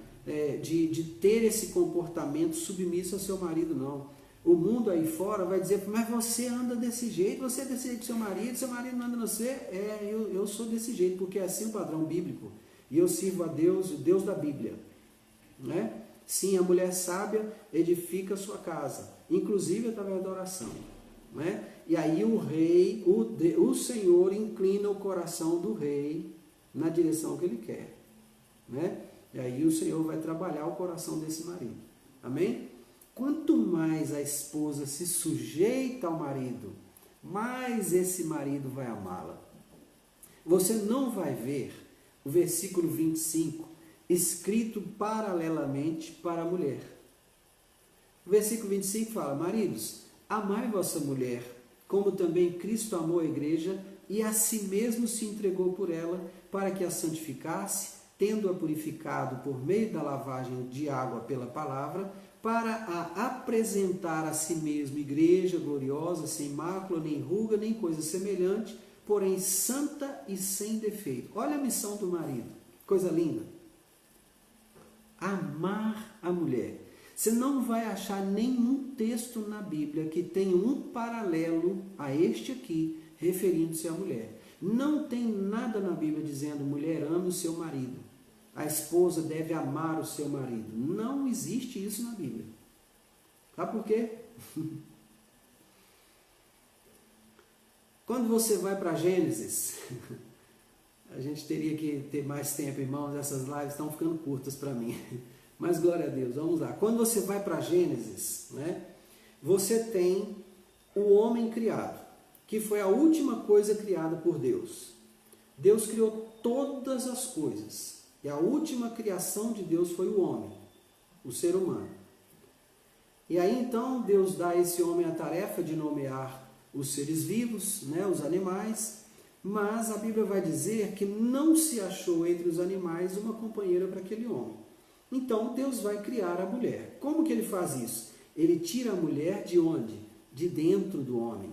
de ter esse comportamento submisso ao seu marido, não. O mundo aí fora vai dizer, mas você anda desse jeito, você é desse jeito com seu marido não anda no você. Eu sou desse jeito, porque é assim o padrão bíblico. E eu sirvo a Deus, o Deus da Bíblia. Né? Sim, a mulher sábia edifica a sua casa, inclusive através da oração. Né? E aí o rei, o Senhor inclina o coração do rei na direção que ele quer. Né? E aí o Senhor vai trabalhar o coração desse marido. Amém? Quanto mais a esposa se sujeita ao marido, mais esse marido vai amá-la. Você não vai ver o versículo 25 escrito paralelamente para a mulher. O versículo 25 fala, maridos, amai vossa mulher, como também Cristo amou a igreja e a si mesmo se entregou por ela, para que a santificasse, tendo-a purificado por meio da lavagem de água pela palavra, para a apresentar a si mesmo igreja gloriosa, sem mácula, nem ruga, nem coisa semelhante, porém santa e sem defeito. Olha a missão do marido, coisa linda. Amar a mulher. Você não vai achar nenhum texto na Bíblia que tenha um paralelo a este aqui, referindo-se à mulher. Não tem nada na Bíblia dizendo, mulher, ame o seu marido. A esposa deve amar o seu marido. Não existe isso na Bíblia. Sabe por quê? Quando você vai para Gênesis, a gente teria que ter mais tempo, irmãos, essas lives estão ficando curtas para mim. Mas glória a Deus, vamos lá. Quando você vai para Gênesis, você tem o homem criado, que foi a última coisa criada por Deus. Deus criou todas as coisas. E a última criação de Deus foi o homem, o ser humano. E aí então Deus dá a esse homem a tarefa de nomear os seres vivos, os animais, mas a Bíblia vai dizer que não se achou entre os animais uma companheira para aquele homem. Então Deus vai criar a mulher. Como que ele faz isso? Ele tira a mulher de onde? De dentro do homem.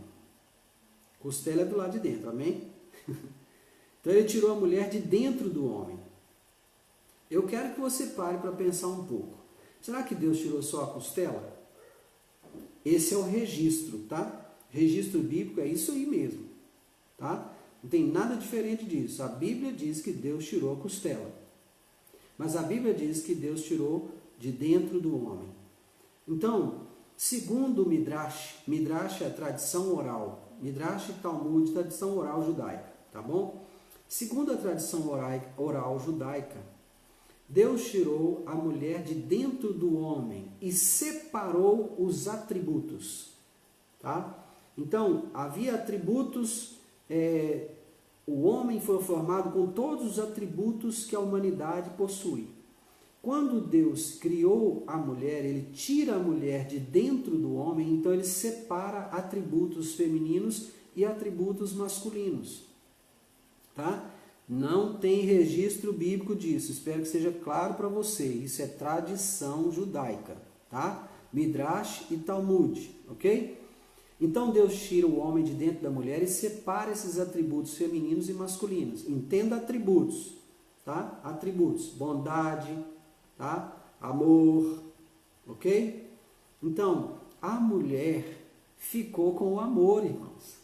Costela é do lado de dentro, amém? Então ele tirou a mulher de dentro do homem. Eu quero que você pare para pensar um pouco. Será que Deus tirou só a costela? Esse é o registro, tá? Registro bíblico é isso aí mesmo, tá? Não tem nada diferente disso. A Bíblia diz que Deus tirou a costela. Mas a Bíblia diz que Deus tirou de dentro do homem. Então, segundo o Midrash, Midrash é a tradição oral. Midrash e Talmud, tradição oral judaica, tá bom? Segundo a tradição oral judaica, Deus tirou a mulher de dentro do homem e separou os atributos. Tá? Então, havia atributos, o homem foi formado com todos os atributos que a humanidade possui. Quando Deus criou a mulher, ele tira a mulher de dentro do homem, então ele separa atributos femininos e atributos masculinos. Tá? Não tem registro bíblico disso, espero que seja claro para você, isso é tradição judaica, tá? Midrash e Talmud, ok? Então Deus tira o homem de dentro da mulher e separa esses atributos femininos e masculinos. Entenda atributos, tá? Atributos, bondade, tá? Amor, ok? Então, a mulher ficou com o amor, irmãos.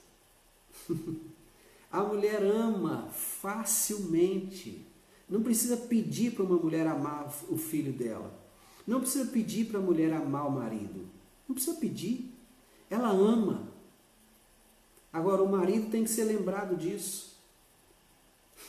A mulher ama facilmente. Não precisa pedir para uma mulher amar o filho dela. Não precisa pedir para a mulher amar o marido. Não precisa pedir. Ela ama. Agora, o marido tem que ser lembrado disso.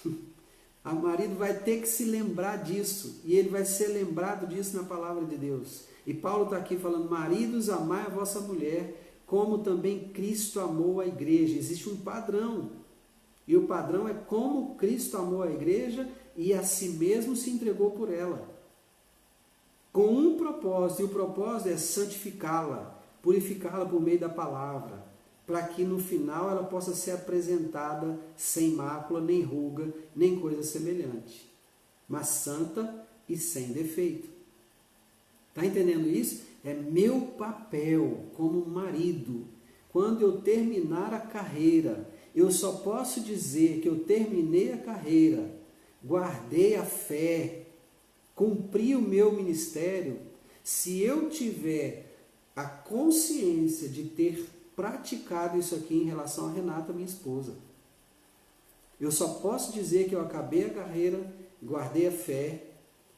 O marido vai ter que se lembrar disso. E ele vai ser lembrado disso na palavra de Deus. E Paulo está aqui falando: maridos, amai a vossa mulher, como também Cristo amou a igreja. Existe um padrão. E o padrão é como Cristo amou a igreja e a si mesmo se entregou por ela. Com um propósito. E o propósito é santificá-la, purificá-la por meio da palavra, para que no final ela possa ser apresentada sem mácula, nem ruga, nem coisa semelhante, mas santa e sem defeito. Está entendendo isso? É meu papel como marido. Quando eu terminar a carreira, eu só posso dizer que eu terminei a carreira, guardei a fé, cumpri o meu ministério, se eu tiver a consciência de ter praticado isso aqui em relação a Renata, minha esposa. Eu só posso dizer que eu acabei a carreira, guardei a fé,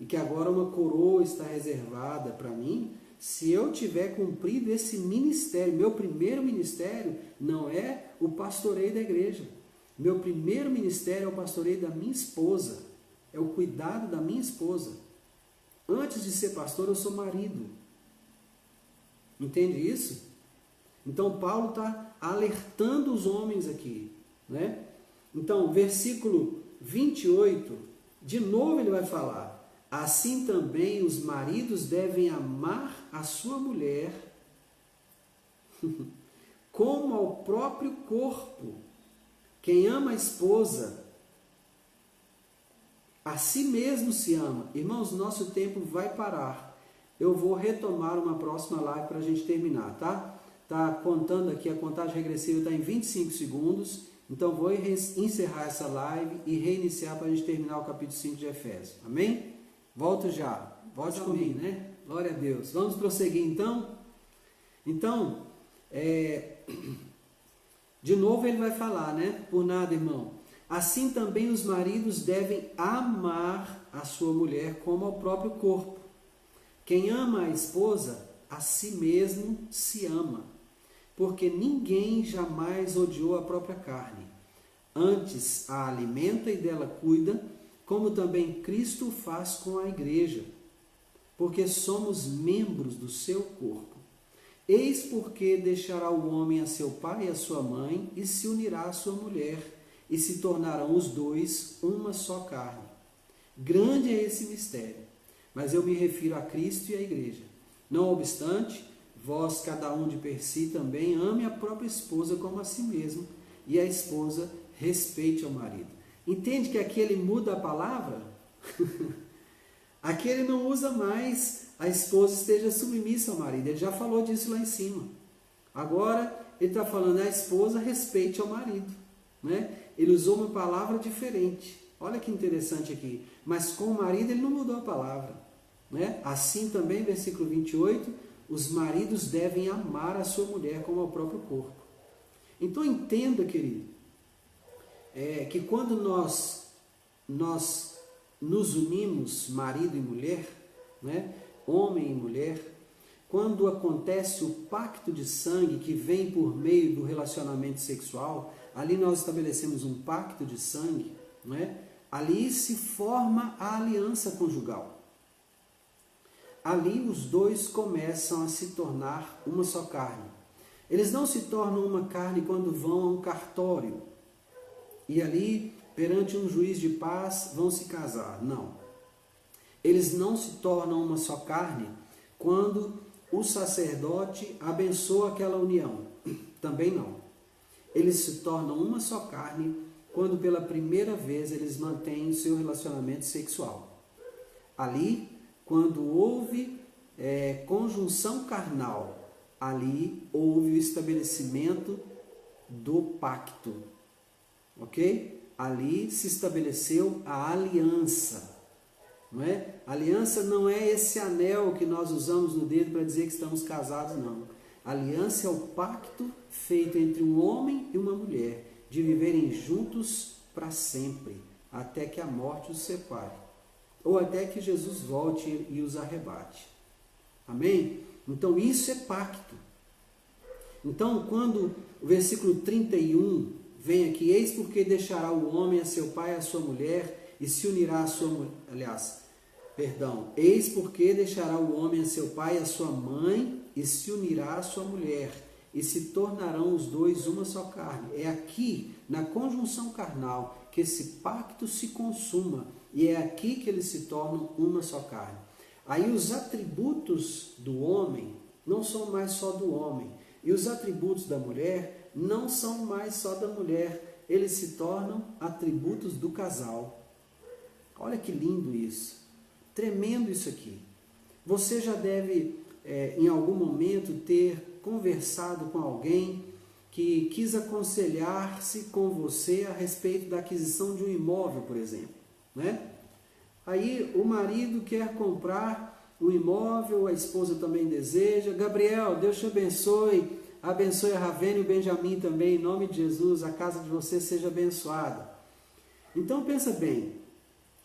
e que agora uma coroa está reservada para mim, se eu tiver cumprido esse ministério. Meu primeiro ministério não é o pastoreio da igreja. Meu primeiro ministério é o pastoreio da minha esposa, é o cuidado da minha esposa. Antes de ser pastor, eu sou marido. Entende isso? Então, Paulo está alertando os homens aqui, né? Então, versículo 28, de novo ele vai falar: assim também os maridos devem amar a sua mulher como ao próprio corpo. Quem ama a esposa, a si mesmo se ama. Irmãos, nosso tempo vai parar. Eu vou retomar uma próxima live para a gente terminar, tá? Tá contando aqui, a contagem regressiva está em 25 segundos. Então vou encerrar essa live e reiniciar para a gente terminar o capítulo 5 de Efésios. Amém? Volto já. Volte comigo, né? Glória a Deus. Vamos prosseguir então? Então, de novo ele vai falar, né? Por nada, irmão. Assim também os maridos devem amar a sua mulher como ao próprio corpo. Quem ama a esposa, a si mesmo se ama, porque ninguém jamais odiou a própria carne. Antes a alimenta e dela cuida, como também Cristo faz com a igreja, porque somos membros do seu corpo. Eis porque deixará o homem a seu pai e a sua mãe, e se unirá à sua mulher, e se tornarão os dois uma só carne. Grande é esse mistério, mas eu me refiro a Cristo e à igreja. Não obstante, vós, cada um de per si, também ame a própria esposa como a si mesmo, e a esposa respeite ao marido. Entende que aqui ele muda a palavra? Aqui ele não usa mais a esposa esteja submissa ao marido. Ele já falou disso lá em cima. Agora ele está falando a esposa respeite ao marido, né? Ele usou uma palavra diferente. Olha que interessante aqui. Mas com o marido ele não mudou a palavra, né? Assim também, versículo 28, os maridos devem amar a sua mulher como ao próprio corpo. Então entenda, querido, que quando nós nos unimos, marido e mulher, né? Homem e mulher, quando acontece o pacto de sangue que vem por meio do relacionamento sexual, ali nós estabelecemos um pacto de sangue, né? Ali se forma a aliança conjugal. Ali os dois começam a se tornar uma só carne. Eles não se tornam uma carne quando vão a um cartório e ali, perante um juiz de paz, vão se casar. Não. Eles não se tornam uma só carne quando o sacerdote abençoa aquela união. Também não. Eles se tornam uma só carne quando pela primeira vez eles mantêm o seu relacionamento sexual. Ali, quando houve conjunção carnal, ali houve o estabelecimento do pacto, ok? Ali se estabeleceu a aliança, não é? A aliança não é esse anel que nós usamos no dedo para dizer que estamos casados, não. A aliança é o pacto feito entre um homem e uma mulher, de viverem juntos para sempre, até que a morte os separe, ou até que Jesus volte e os arrebate. Amém? Então isso é pacto. Então quando o versículo 31 vem aqui, eis porque deixará o homem a seu pai e a sua mulher, e se unirá a sua mulher, eis porque deixará o homem a seu pai e a sua mãe, e se unirá a sua mulher, e se tornarão os dois uma só carne. É aqui, na conjunção carnal, que esse pacto se consuma, e é aqui que eles se tornam uma só carne. Aí os atributos do homem não são mais só do homem, e os atributos da mulher não são mais só da mulher, eles se tornam atributos do casal. Olha que lindo isso, tremendo isso aqui. Você já deve, em algum momento, ter conversado com alguém que quis aconselhar-se com você a respeito da aquisição de um imóvel, por exemplo, né? Aí o marido quer comprar um imóvel, a esposa também deseja. Gabriel, Deus te abençoe, abençoe a Ravena e o Benjamin também, em nome de Jesus, a casa de vocês seja abençoada. Então pensa bem,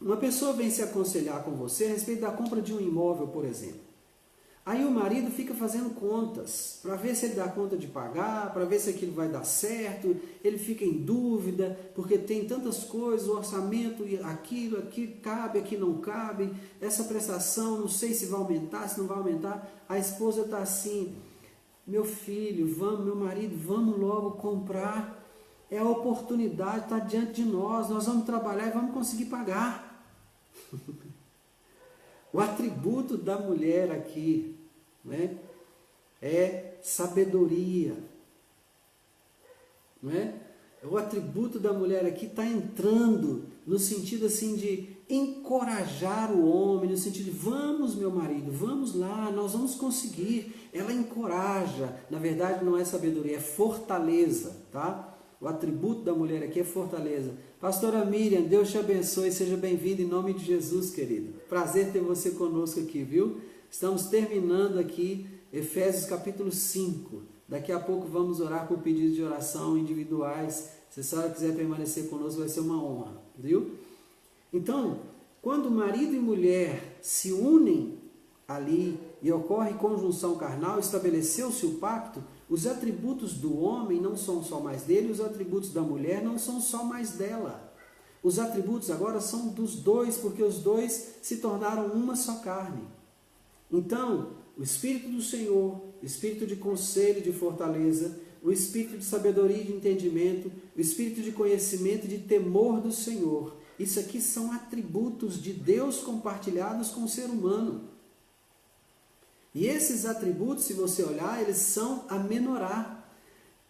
uma pessoa vem se aconselhar com você a respeito da compra de um imóvel, por exemplo. Aí o marido fica fazendo contas, para ver se ele dá conta de pagar, para ver se aquilo vai dar certo, ele fica em dúvida, porque tem tantas coisas, o orçamento, aquilo, aqui cabe, aqui não cabe, essa prestação, não sei se vai aumentar, se não vai aumentar. A esposa está assim, meu filho, vamos, meu marido, vamos logo comprar, é a oportunidade, está diante de nós vamos trabalhar e vamos conseguir pagar. O atributo da mulher aqui, né, é sabedoria. Não é? O atributo da mulher aqui está entrando no sentido assim de encorajar o homem, no sentido de vamos, meu marido, vamos lá, nós vamos conseguir. Ela encoraja, na verdade não é sabedoria, é fortaleza, tá? O atributo da mulher aqui é fortaleza. Pastora Miriam, Deus te abençoe, seja bem-vinda em nome de Jesus, querido. Prazer ter você conosco aqui, viu? Estamos terminando aqui Efésios capítulo 5. Daqui a pouco vamos orar por pedidos de oração individuais. Se a senhora quiser permanecer conosco, vai ser uma honra, viu? Então, quando marido e mulher se unem ali e ocorre conjunção carnal, estabeleceu-se o pacto, os atributos do homem não são só mais dele, os atributos da mulher não são só mais dela. Os atributos agora são dos dois, porque os dois se tornaram uma só carne. Então, o Espírito do Senhor, o Espírito de conselho e de fortaleza, o Espírito de sabedoria e de entendimento, o Espírito de conhecimento e de temor do Senhor. Isso aqui são atributos de Deus compartilhados com o ser humano. E esses atributos, se você olhar, eles são a menorá.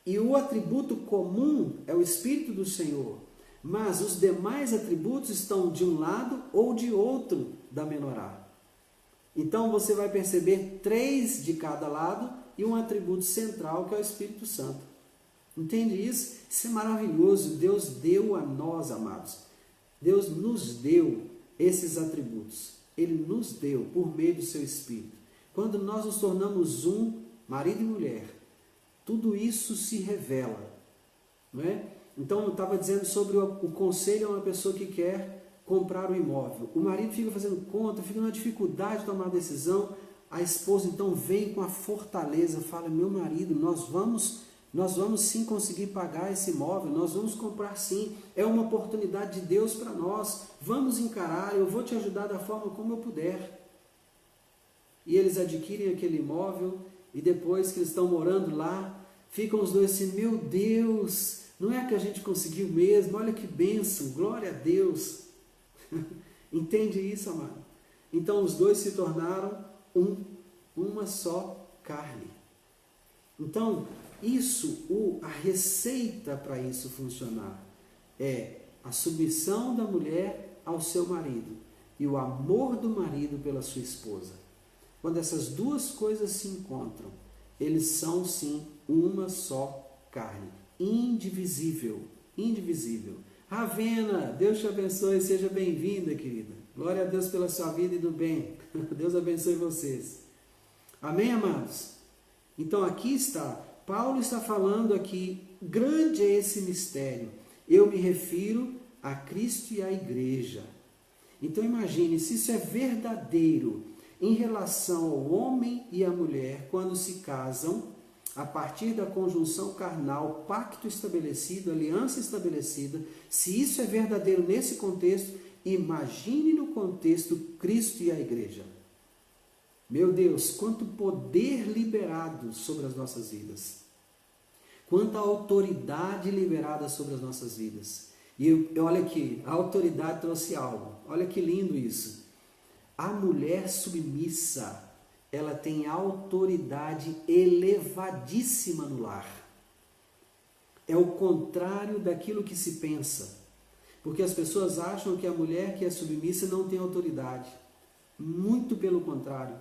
E o atributo comum é o Espírito do Senhor. Mas os demais atributos estão de um lado ou de outro da menorá. Então você vai perceber 3 de cada lado e um atributo central que é o Espírito Santo. Entende isso? Isso é maravilhoso. Deus deu a nós, amados. Deus nos deu esses atributos. Ele nos deu por meio do seu Espírito. Quando nós nos tornamos um, marido e mulher, tudo isso se revela, não é? Então eu estava dizendo sobre o conselho a uma pessoa que quer comprar um imóvel. O marido fica fazendo conta, fica na dificuldade de tomar a decisão. A esposa então vem com a fortaleza, fala, meu marido, nós vamos sim conseguir pagar esse imóvel, nós vamos comprar sim, é uma oportunidade de Deus para nós, vamos encarar, eu vou te ajudar da forma como eu puder. E eles adquirem aquele imóvel, e depois que eles estão morando lá, ficam os dois assim, meu Deus, não é que a gente conseguiu mesmo, olha que bênção, glória a Deus. Entende isso, amado? Então os dois se tornaram uma só carne. Então, a receita para isso funcionar é a submissão da mulher ao seu marido e o amor do marido pela sua esposa. Quando essas duas coisas se encontram, eles são sim uma só carne, indivisível, indivisível. Ravena, Deus te abençoe, seja bem-vinda, querida. Glória a Deus pela sua vida e do bem. Deus abençoe vocês. Amém, amados? Então aqui está, Paulo está falando aqui, grande é esse mistério. Eu me refiro a Cristo e à igreja. Então imagine, se isso é verdadeiro em relação ao homem e à mulher, quando se casam, a partir da conjunção carnal, pacto estabelecido, aliança estabelecida, se isso é verdadeiro nesse contexto, imagine no contexto Cristo e a igreja. Meu Deus, quanto poder liberado sobre as nossas vidas. Quanta autoridade liberada sobre as nossas vidas. E olha aqui, a autoridade trouxe algo. Olha que lindo isso. A mulher submissa, ela tem autoridade elevadíssima no lar. É o contrário daquilo que se pensa. Porque as pessoas acham que a mulher que é submissa não tem autoridade. Muito pelo contrário.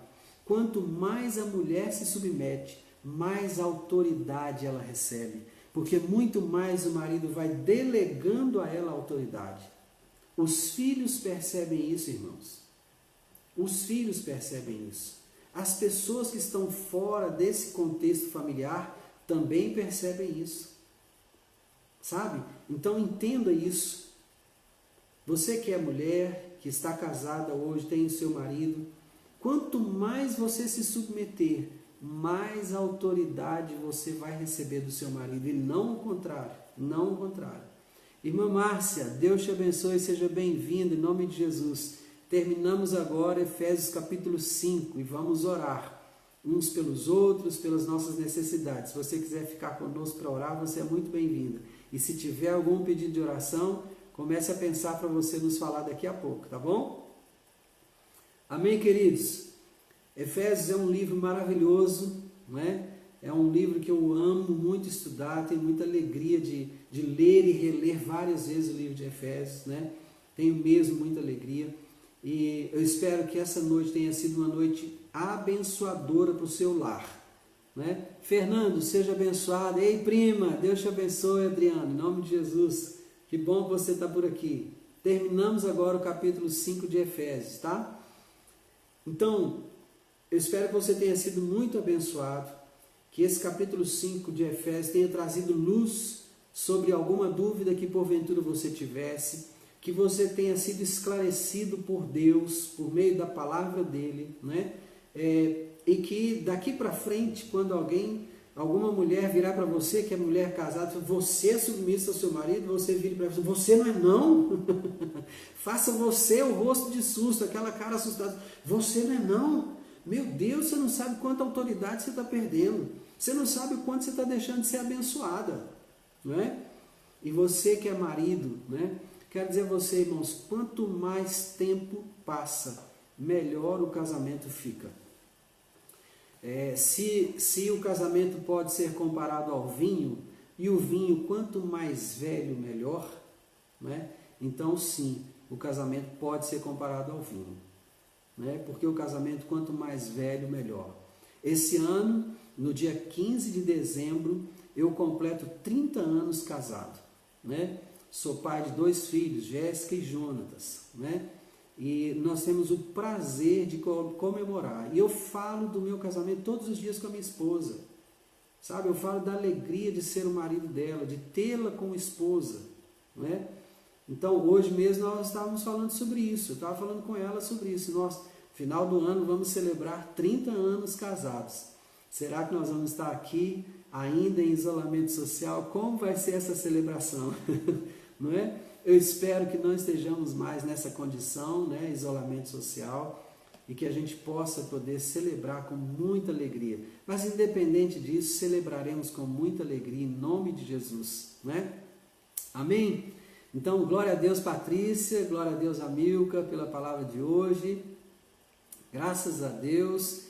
Quanto mais a mulher se submete, mais autoridade ela recebe. Porque muito mais o marido vai delegando a ela a autoridade. Os filhos percebem isso, irmãos. Os filhos percebem isso. As pessoas que estão fora desse contexto familiar também percebem isso. Sabe? Então entenda isso. Você que é mulher, que está casada hoje, tem o seu marido, quanto mais você se submeter, mais autoridade você vai receber do seu marido, e não o contrário, não o contrário. Irmã Márcia, Deus te abençoe, seja bem-vinda em nome de Jesus. Terminamos agora Efésios capítulo 5 e vamos orar uns pelos outros, pelas nossas necessidades. Se você quiser ficar conosco para orar, você é muito bem-vinda. E se tiver algum pedido de oração, comece a pensar para você nos falar daqui a pouco, tá bom? Amém, queridos? Efésios é um livro maravilhoso, não é? É um livro que eu amo muito estudar, tenho muita alegria de ler e reler várias vezes o livro de Efésios, né? Tenho mesmo muita alegria. E eu espero que essa noite tenha sido uma noite abençoadora para o seu lar, né? Fernando, seja abençoado. Ei, prima, Deus te abençoe, Adriano, em nome de Jesus. Que bom que você está por aqui. Terminamos agora o capítulo 5 de Efésios, tá? Então, eu espero que você tenha sido muito abençoado, que esse capítulo 5 de Efésios tenha trazido luz sobre alguma dúvida que porventura você tivesse, que você tenha sido esclarecido por Deus, por meio da palavra dele, né? E que daqui para frente, quando alguma mulher virar para você, que é mulher casada, você é submissa ao seu marido, você vira para você, você não é não? Faça você o rosto de susto, aquela cara assustada, você não é não? Meu Deus, você não sabe quanta autoridade você está perdendo, você não sabe o quanto você está deixando de ser abençoada, não é? E você que é marido, né? Quero dizer a você, irmãos, quanto mais tempo passa, melhor o casamento fica. Se o casamento pode ser comparado ao vinho, e o vinho quanto mais velho, melhor, né? Então sim, o casamento pode ser comparado ao vinho, né? Porque o casamento quanto mais velho, melhor. Esse ano, no dia 15 de dezembro, eu completo 30 anos casado, né? Sou pai de 2 filhos, Jéssica e Jonatas, né? E nós temos o prazer de comemorar. E eu falo do meu casamento todos os dias com a minha esposa, sabe? Eu falo da alegria de ser o marido dela, de tê-la como esposa, né? Então, hoje mesmo nós estávamos falando sobre isso. Eu estava falando com ela sobre isso. Nós, final do ano, vamos celebrar 30 anos casados. Será que nós vamos estar aqui ainda em isolamento social? Como vai ser essa celebração? Não é? Eu espero que não estejamos mais nessa condição, né, isolamento social, e que a gente possa poder celebrar com muita alegria. Mas independente disso, celebraremos com muita alegria em nome de Jesus, né? Amém? Então, glória a Deus, Patrícia, glória a Deus, Amilca, pela palavra de hoje. Graças a Deus.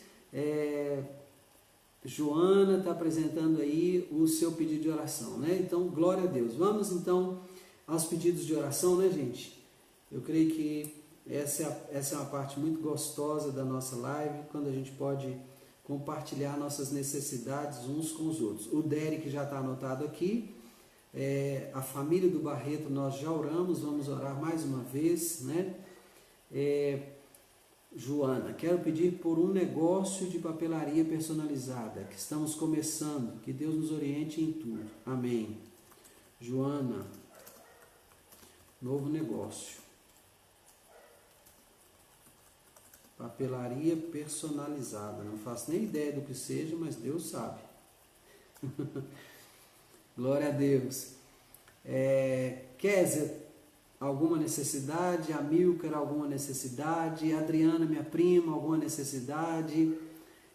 Joana está apresentando aí o seu pedido de oração, né? Então, glória a Deus. Vamos então aos pedidos de oração, né, gente? Eu creio que essa é uma parte muito gostosa da nossa live, quando a gente pode compartilhar nossas necessidades uns com os outros. O Derek já está anotado aqui. A família do Barreto, nós já oramos, vamos orar mais uma vez, né? Joana, quero pedir por um negócio de papelaria personalizada, que estamos começando, que Deus nos oriente em tudo. Amém. Joana, novo negócio. Papelaria personalizada, não faço nem ideia do que seja, mas Deus sabe. Glória a Deus. Kézia, alguma necessidade? Amilcar, alguma necessidade? Adriana, minha prima, alguma necessidade?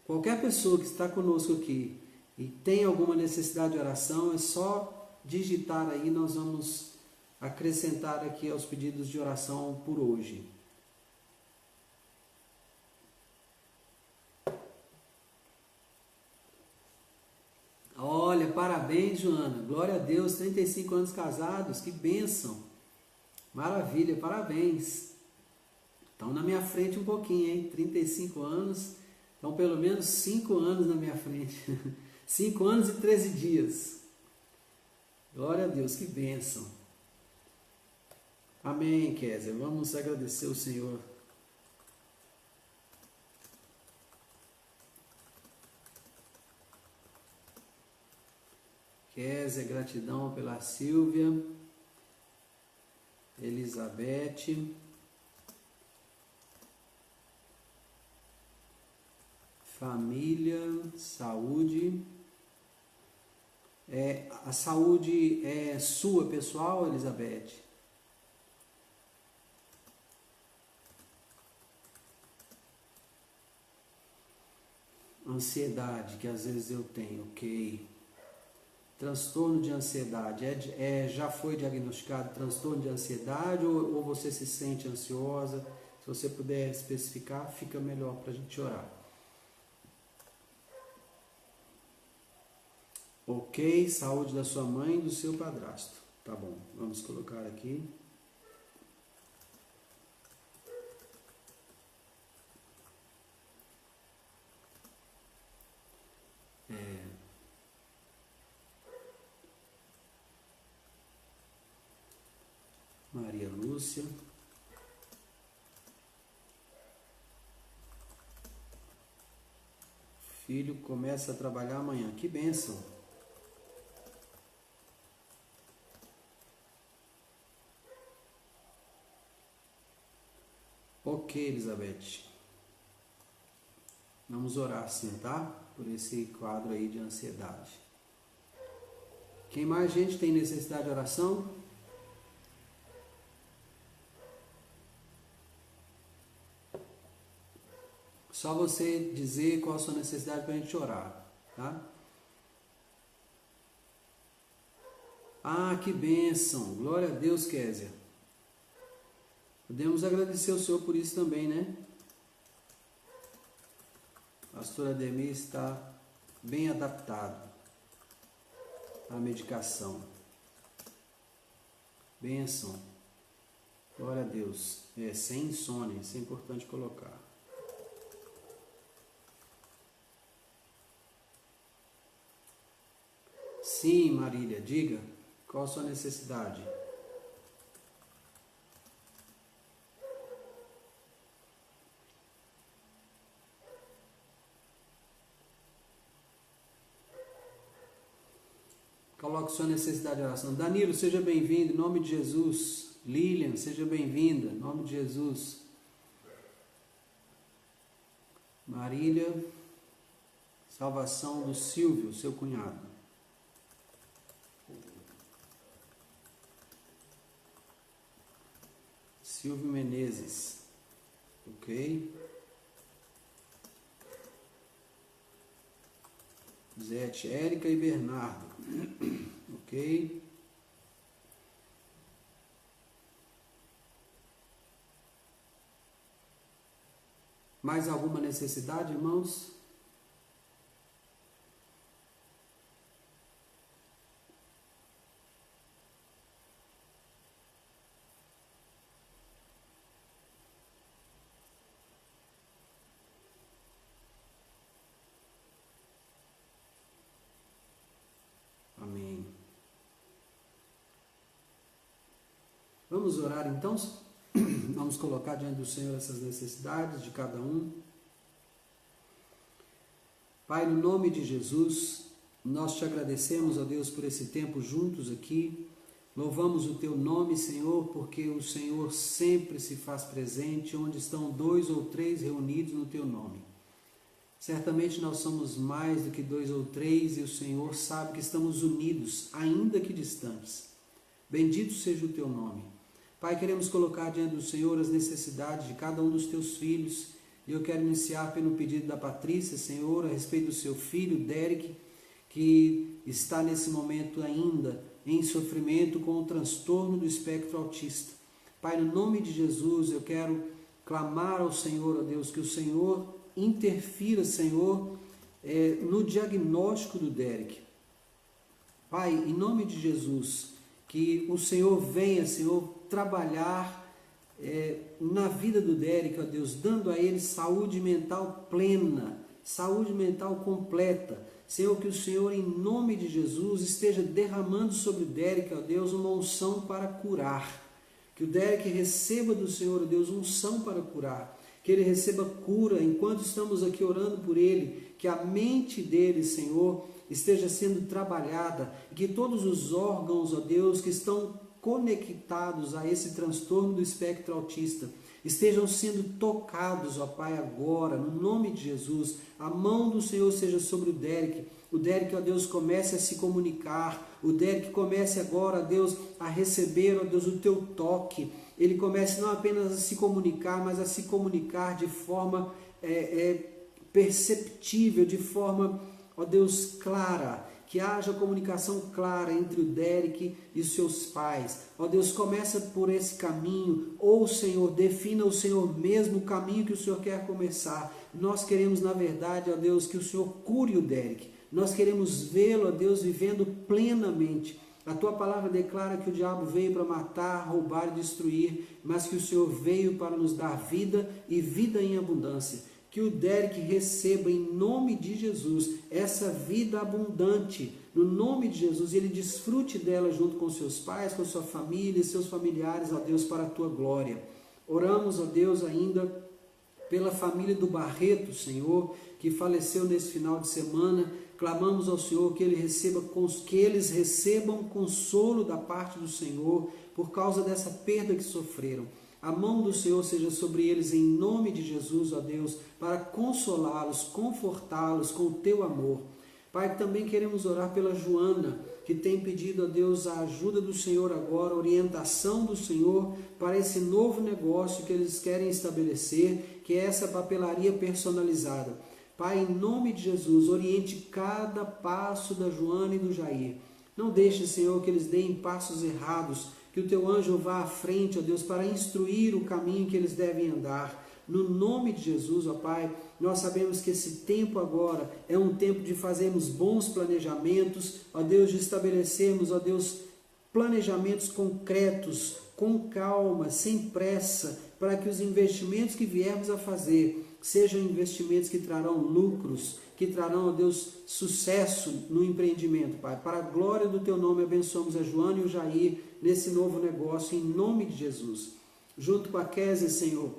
Qualquer pessoa que está conosco aqui e tem alguma necessidade de oração, é só digitar aí, nós vamos acrescentar aqui aos pedidos de oração por hoje. Olha, parabéns, Joana. Glória a Deus, 35 anos casados, que bênção. Maravilha, parabéns. Estão na minha frente um pouquinho, hein? 35 anos, então pelo menos 5 anos na minha frente. 5 anos e 13 dias. Glória a Deus, que bênção. Amém, Kézia. Vamos agradecer o Senhor. Kézia, gratidão pela Silvia, Elizabeth, família, saúde. A saúde é sua, pessoal, Elizabeth? Ansiedade, que às vezes eu tenho, ok. Transtorno de ansiedade, já foi diagnosticado transtorno de ansiedade ou você se sente ansiosa? Se você puder especificar, fica melhor para a gente orar. Ok, saúde da sua mãe e do seu padrasto. Tá bom, vamos colocar aqui. Maria Lúcia. Filho começa a trabalhar amanhã. Que bênção. Ok, Elizabeth. Vamos orar sim, tá? Por esse quadro aí de ansiedade. Quem mais, gente, tem necessidade de oração? Só você dizer qual a sua necessidade para a gente orar, tá? Ah, que bênção! Glória a Deus, Kézia. Podemos agradecer ao Senhor por isso também, né? A pastora Ademir está bem adaptado à medicação. Bênção. Glória a Deus. Sem insônia, isso é importante colocar. Sim, Marília, diga, qual a sua necessidade? Coloque sua necessidade de oração. Danilo, seja bem-vindo, em nome de Jesus. Lilian, seja bem-vinda, em nome de Jesus. Marília, salvação do Silvio, seu cunhado. Silvio Menezes, ok. Zete, Érica e Bernardo, ok. Mais alguma necessidade, irmãos? Vamos orar então? Vamos colocar diante do Senhor essas necessidades de cada um. Pai, no nome de Jesus, nós te agradecemos, ó Deus, por esse tempo juntos aqui. Louvamos o teu nome, Senhor, porque o Senhor sempre se faz presente onde estão 2 ou 3 reunidos no teu nome. Certamente nós somos mais do que 2 ou 3 e o Senhor sabe que estamos unidos, ainda que distantes. Bendito seja o teu nome. Pai, queremos colocar diante do Senhor as necessidades de cada um dos teus filhos. E eu quero iniciar pelo pedido da Patrícia, Senhor, a respeito do seu filho, Derek, que está nesse momento ainda em sofrimento com o transtorno do espectro autista. Pai, no nome de Jesus, eu quero clamar ao Senhor, ó Deus, que o Senhor interfira, Senhor, no diagnóstico do Derek. Pai, em nome de Jesus, que o Senhor venha, Senhor, trabalhar na vida do Derek, ó Deus, dando a ele saúde mental plena, saúde mental completa. Senhor, que o Senhor, em nome de Jesus, esteja derramando sobre o Derek, ó Deus, uma unção para curar. Que o Derek receba do Senhor, ó Deus, unção para curar. Que ele receba cura enquanto estamos aqui orando por ele. Que a mente dele, Senhor, esteja sendo trabalhada. E que todos os órgãos, ó Deus, que estão conectados a esse transtorno do espectro autista estejam sendo tocados, ó Pai, agora, no nome de Jesus. A mão do Senhor seja sobre o Derek, ó Deus, comece a se comunicar, o Derek comece agora, ó Deus, a receber, ó Deus, o teu toque, ele comece não apenas a se comunicar, mas a se comunicar de forma perceptível, de forma, ó Deus, clara, que haja comunicação clara entre o Derek e os seus pais. Ó Deus, começa por esse caminho, ou Senhor, defina o Senhor mesmo o caminho que o Senhor quer começar. Nós queremos, na verdade, ó Deus, que o Senhor cure o Derek. Nós queremos vê-lo, ó Deus, vivendo plenamente. A tua palavra declara que o diabo veio para matar, roubar e destruir, mas que o Senhor veio para nos dar vida e vida em abundância. Que o Derek receba em nome de Jesus essa vida abundante, no nome de Jesus, e ele desfrute dela junto com seus pais, com sua família, seus familiares, ó Deus, para a tua glória. Oramos, ó Deus, ainda pela família do Barreto, Senhor, que faleceu nesse final de semana. Clamamos ao Senhor que eles recebam consolo da parte do Senhor por causa dessa perda que sofreram. A mão do Senhor seja sobre eles em nome de Jesus, ó Deus, para consolá-los, confortá-los com o teu amor. Pai, também queremos orar pela Joana, que tem pedido a Deus a ajuda do Senhor agora, a orientação do Senhor para esse novo negócio que eles querem estabelecer, que é essa papelaria personalizada. Pai, em nome de Jesus, oriente cada passo da Joana e do Jair. Não deixe, Senhor, que eles deem passos errados, que o teu anjo vá à frente, ó Deus, para instruir o caminho que eles devem andar. No nome de Jesus, ó Pai, nós sabemos que esse tempo agora é um tempo de fazermos bons planejamentos, ó Deus, de estabelecermos, ó Deus, planejamentos concretos, com calma, sem pressa, para que os investimentos que viermos a fazer sejam investimentos que trarão lucros, que trarão, ó Deus, sucesso no empreendimento, Pai. Para a glória do teu nome, abençoamos a Joana e o Jair nesse novo negócio, em nome de Jesus. Junto com a Kézia, Senhor,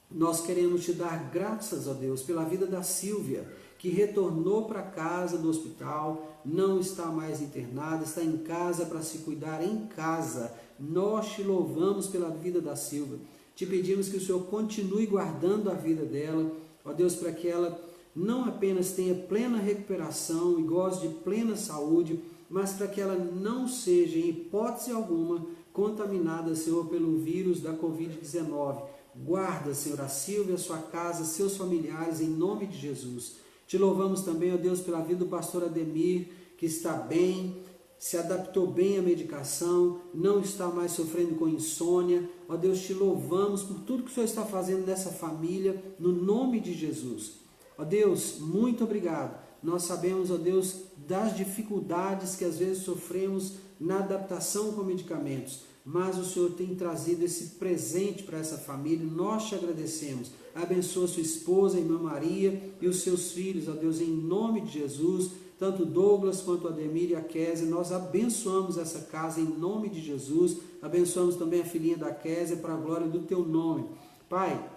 nós queremos te dar graças, ó Deus, pela vida da Silvia, que retornou para casa do hospital, não está mais internada, está em casa para se cuidar em casa. Nós te louvamos pela vida da Silvia. Te pedimos que o Senhor continue guardando a vida dela, ó Deus, para que ela não apenas tenha plena recuperação e goze de plena saúde, mas para que ela não seja, em hipótese alguma, contaminada, Senhor, pelo vírus da Covid-19. Guarda, Senhor, a Silvia, a sua casa, seus familiares, em nome de Jesus. Te louvamos também, ó Deus, pela vida do pastor Ademir, que está bem, se adaptou bem à medicação, não está mais sofrendo com insônia. Ó Deus, te louvamos por tudo que o Senhor está fazendo nessa família, no nome de Jesus. Ó Deus, muito obrigado. Nós sabemos, ó Deus, das dificuldades que às vezes sofremos na adaptação com medicamentos, mas o Senhor tem trazido esse presente para essa família. Nós te agradecemos. Abençoa sua esposa, a irmã Maria, e os seus filhos, ó Deus, em nome de Jesus. tanto Douglas quanto Ademir e a Kézia. Nós abençoamos essa casa em nome de Jesus. Abençoamos também a filhinha da Kézia para a glória do teu nome. Pai,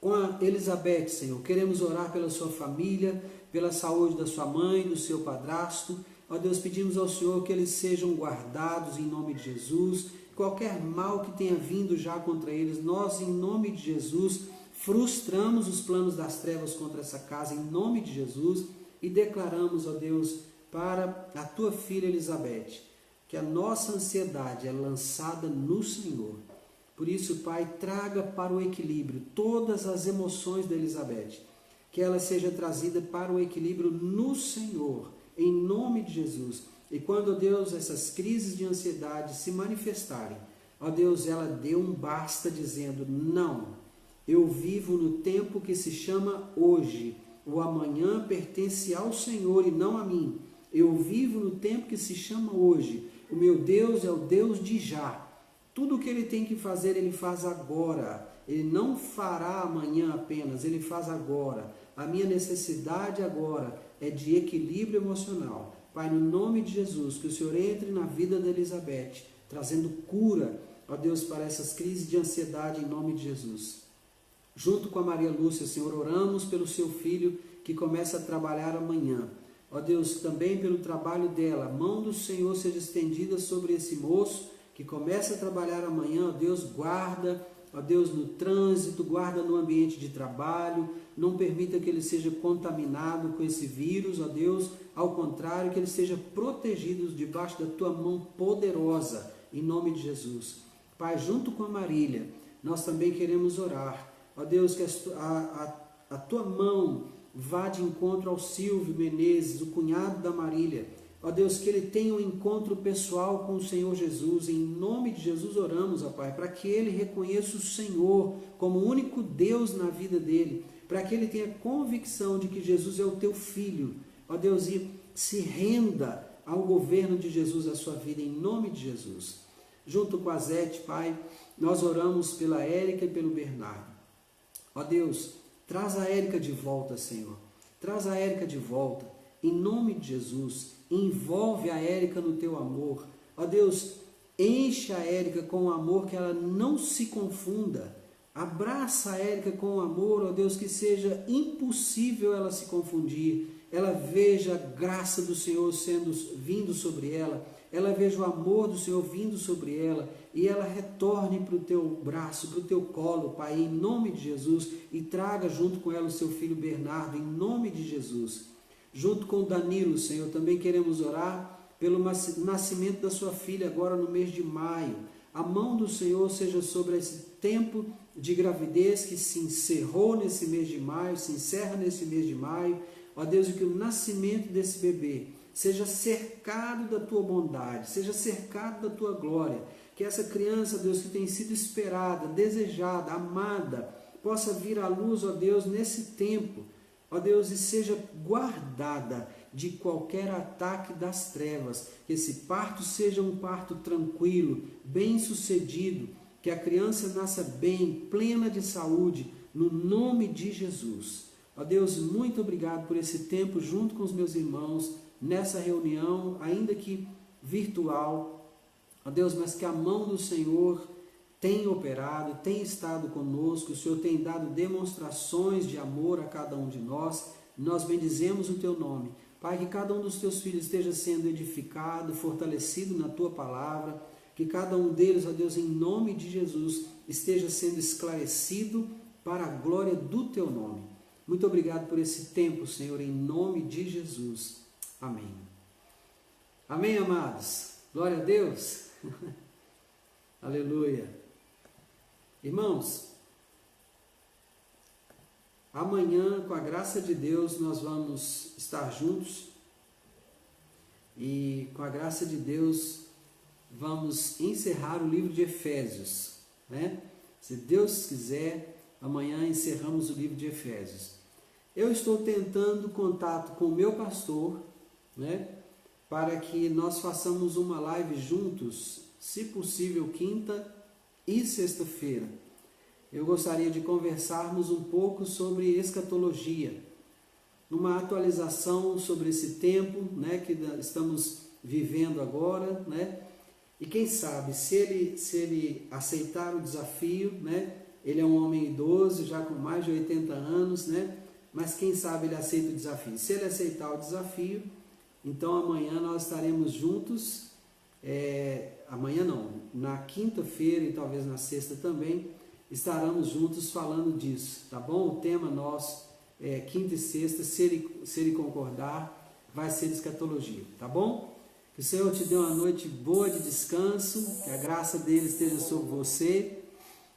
com a Elizabeth, Senhor, queremos orar pela sua família, pela saúde da sua mãe, do seu padrasto. Ó Deus, pedimos ao Senhor que eles sejam guardados em nome de Jesus. Qualquer mal que tenha vindo já contra eles, nós, em nome de Jesus, frustramos os planos das trevas contra essa casa, em nome de Jesus, e declaramos, ó Deus, para a tua filha Elizabeth, que a nossa ansiedade é lançada no Senhor. Por isso, Pai, traga para o equilíbrio todas as emoções da Elizabeth, que ela seja trazida para o equilíbrio no Senhor, em nome de Jesus. E quando, ó Deus, essas crises de ansiedade se manifestarem, ó Deus, ela dê um basta dizendo, não, eu vivo no tempo que se chama hoje, o amanhã pertence ao Senhor e não a mim. Eu vivo no tempo que se chama hoje, o meu Deus é o Deus de já. Tudo o que ele tem que fazer, ele faz agora. Ele não fará amanhã apenas, ele faz agora. A minha necessidade agora é de equilíbrio emocional. Pai, no nome de Jesus, que o Senhor entre na vida da Elizabeth, trazendo cura, ó Deus, para essas crises de ansiedade em nome de Jesus. Junto com a Maria Lúcia, Senhor, oramos pelo seu filho que começa a trabalhar amanhã. Ó Deus, também pelo trabalho dela, a mão do Senhor seja estendida sobre esse moço, que começa a trabalhar amanhã, ó Deus, guarda, ó Deus, no trânsito, guarda no ambiente de trabalho, não permita que ele seja contaminado com esse vírus, ó Deus, ao contrário, que ele seja protegido debaixo da tua mão poderosa, em nome de Jesus. Pai, junto com a Marília, nós também queremos orar, ó Deus, que a tua mão vá de encontro ao Silvio Menezes, o cunhado da Marília. Ó Deus, que ele tenha um encontro pessoal com o Senhor Jesus. Em nome de Jesus oramos, ó Pai, para que ele reconheça o Senhor como o único Deus na vida dele, para que ele tenha convicção de que Jesus é o teu filho. Ó Deus, e se renda ao governo de Jesus a sua vida, em nome de Jesus. Junto com a Zete, Pai, nós oramos pela Érica e pelo Bernardo. Ó Deus, traz a Érica de volta, Senhor. Traz a Érica de volta, em nome de Jesus. Envolve a Érica no teu amor. Ó Deus, enche a Érica com o amor, que ela não se confunda. Abraça a Érica com o amor, ó Deus, que seja impossível ela se confundir. Ela veja a graça do Senhor vindo sobre ela. Ela veja o amor do Senhor vindo sobre ela. E ela retorne para o teu braço, para o teu colo, Pai, em nome de Jesus. E traga junto com ela o seu filho Bernardo, em nome de Jesus. Junto com o Danilo, Senhor, também queremos orar pelo nascimento da sua filha agora no mês de maio. A mão do Senhor seja sobre esse tempo de gravidez que se encerrou nesse mês de maio, se encerra nesse mês de maio. Ó Deus, que o nascimento desse bebê seja cercado da tua bondade, seja cercado da tua glória. Que essa criança, Deus, que tem sido esperada, desejada, amada, possa vir à luz, ó Deus, nesse tempo. Ó Deus, e seja guardada de qualquer ataque das trevas, que esse parto seja um parto tranquilo, bem sucedido, que a criança nasça bem, plena de saúde, no nome de Jesus. Ó Deus, muito obrigado por esse tempo junto com os meus irmãos, nessa reunião, ainda que virtual. Ó Deus, mas que a mão do Senhor tem operado, tem estado conosco, o Senhor tem dado demonstrações de amor a cada um de nós. Nós bendizemos o teu nome. Pai, que cada um dos teus filhos esteja sendo edificado, fortalecido na tua palavra, que cada um deles, ó Deus, em nome de Jesus, esteja sendo esclarecido para a glória do teu nome. Muito obrigado por esse tempo, Senhor, em nome de Jesus. Amém. Amém, amados. Glória a Deus. Aleluia. Irmãos, amanhã, com a graça de Deus, nós vamos estar juntos e, com a graça de Deus, vamos encerrar o livro de Efésios, né? Se Deus quiser, amanhã encerramos o livro de Efésios. Eu estou tentando contato com o meu pastor, né? Para que nós façamos uma live juntos, se possível, quinta e sexta-feira. Eu gostaria de conversarmos um pouco sobre escatologia. numa atualização sobre esse tempo, né, que estamos vivendo agora, né? E quem sabe, se ele aceitar o desafio, né? Ele é um homem idoso, já com mais de 80 anos, né? Mas quem sabe ele aceita o desafio. Se ele aceitar o desafio, então amanhã nós estaremos juntos, amanhã não, na quinta-feira e talvez na sexta também, estaremos juntos falando disso, tá bom? O tema nosso é quinta e sexta, se ele concordar, vai ser escatologia, tá bom? Que o Senhor te dê uma noite boa de descanso, que a graça dele esteja sobre você,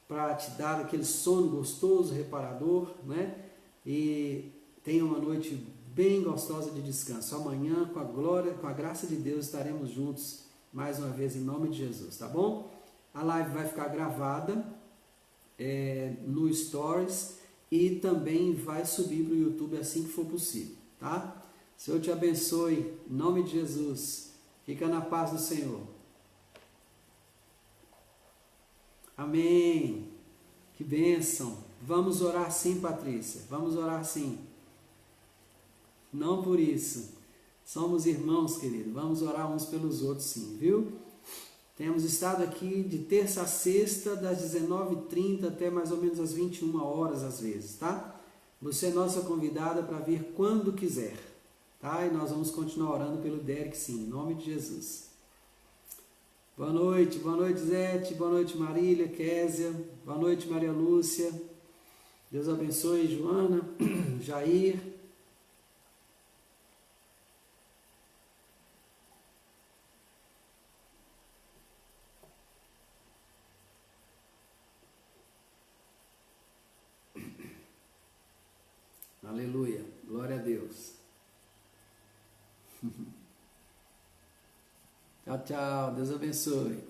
para te dar aquele sono gostoso, reparador, né? E tenha uma noite bem gostosa de descanso. Amanhã, com a glória, com a graça de Deus, estaremos juntos mais uma vez em nome de Jesus, tá bom? A live vai ficar gravada no Stories e também vai subir para o YouTube assim que for possível, tá? Senhor te abençoe, em nome de Jesus. Fica na paz do Senhor. Amém. Que bênção. Vamos orar sim, Patrícia. Vamos orar sim. Não por isso. Somos irmãos, querido. Vamos orar uns pelos outros sim, viu? Temos estado aqui de terça a sexta, das 19h30 até mais ou menos as 21 horas às vezes, tá? Você é nossa convidada para vir quando quiser, tá? E nós vamos continuar orando pelo Derek sim, em nome de Jesus. Boa noite Zete, boa noite Marília, Késia, boa noite Maria Lúcia, Deus abençoe Joana, Jair. Aleluia, glória a Deus. Tchau, tchau, Deus abençoe.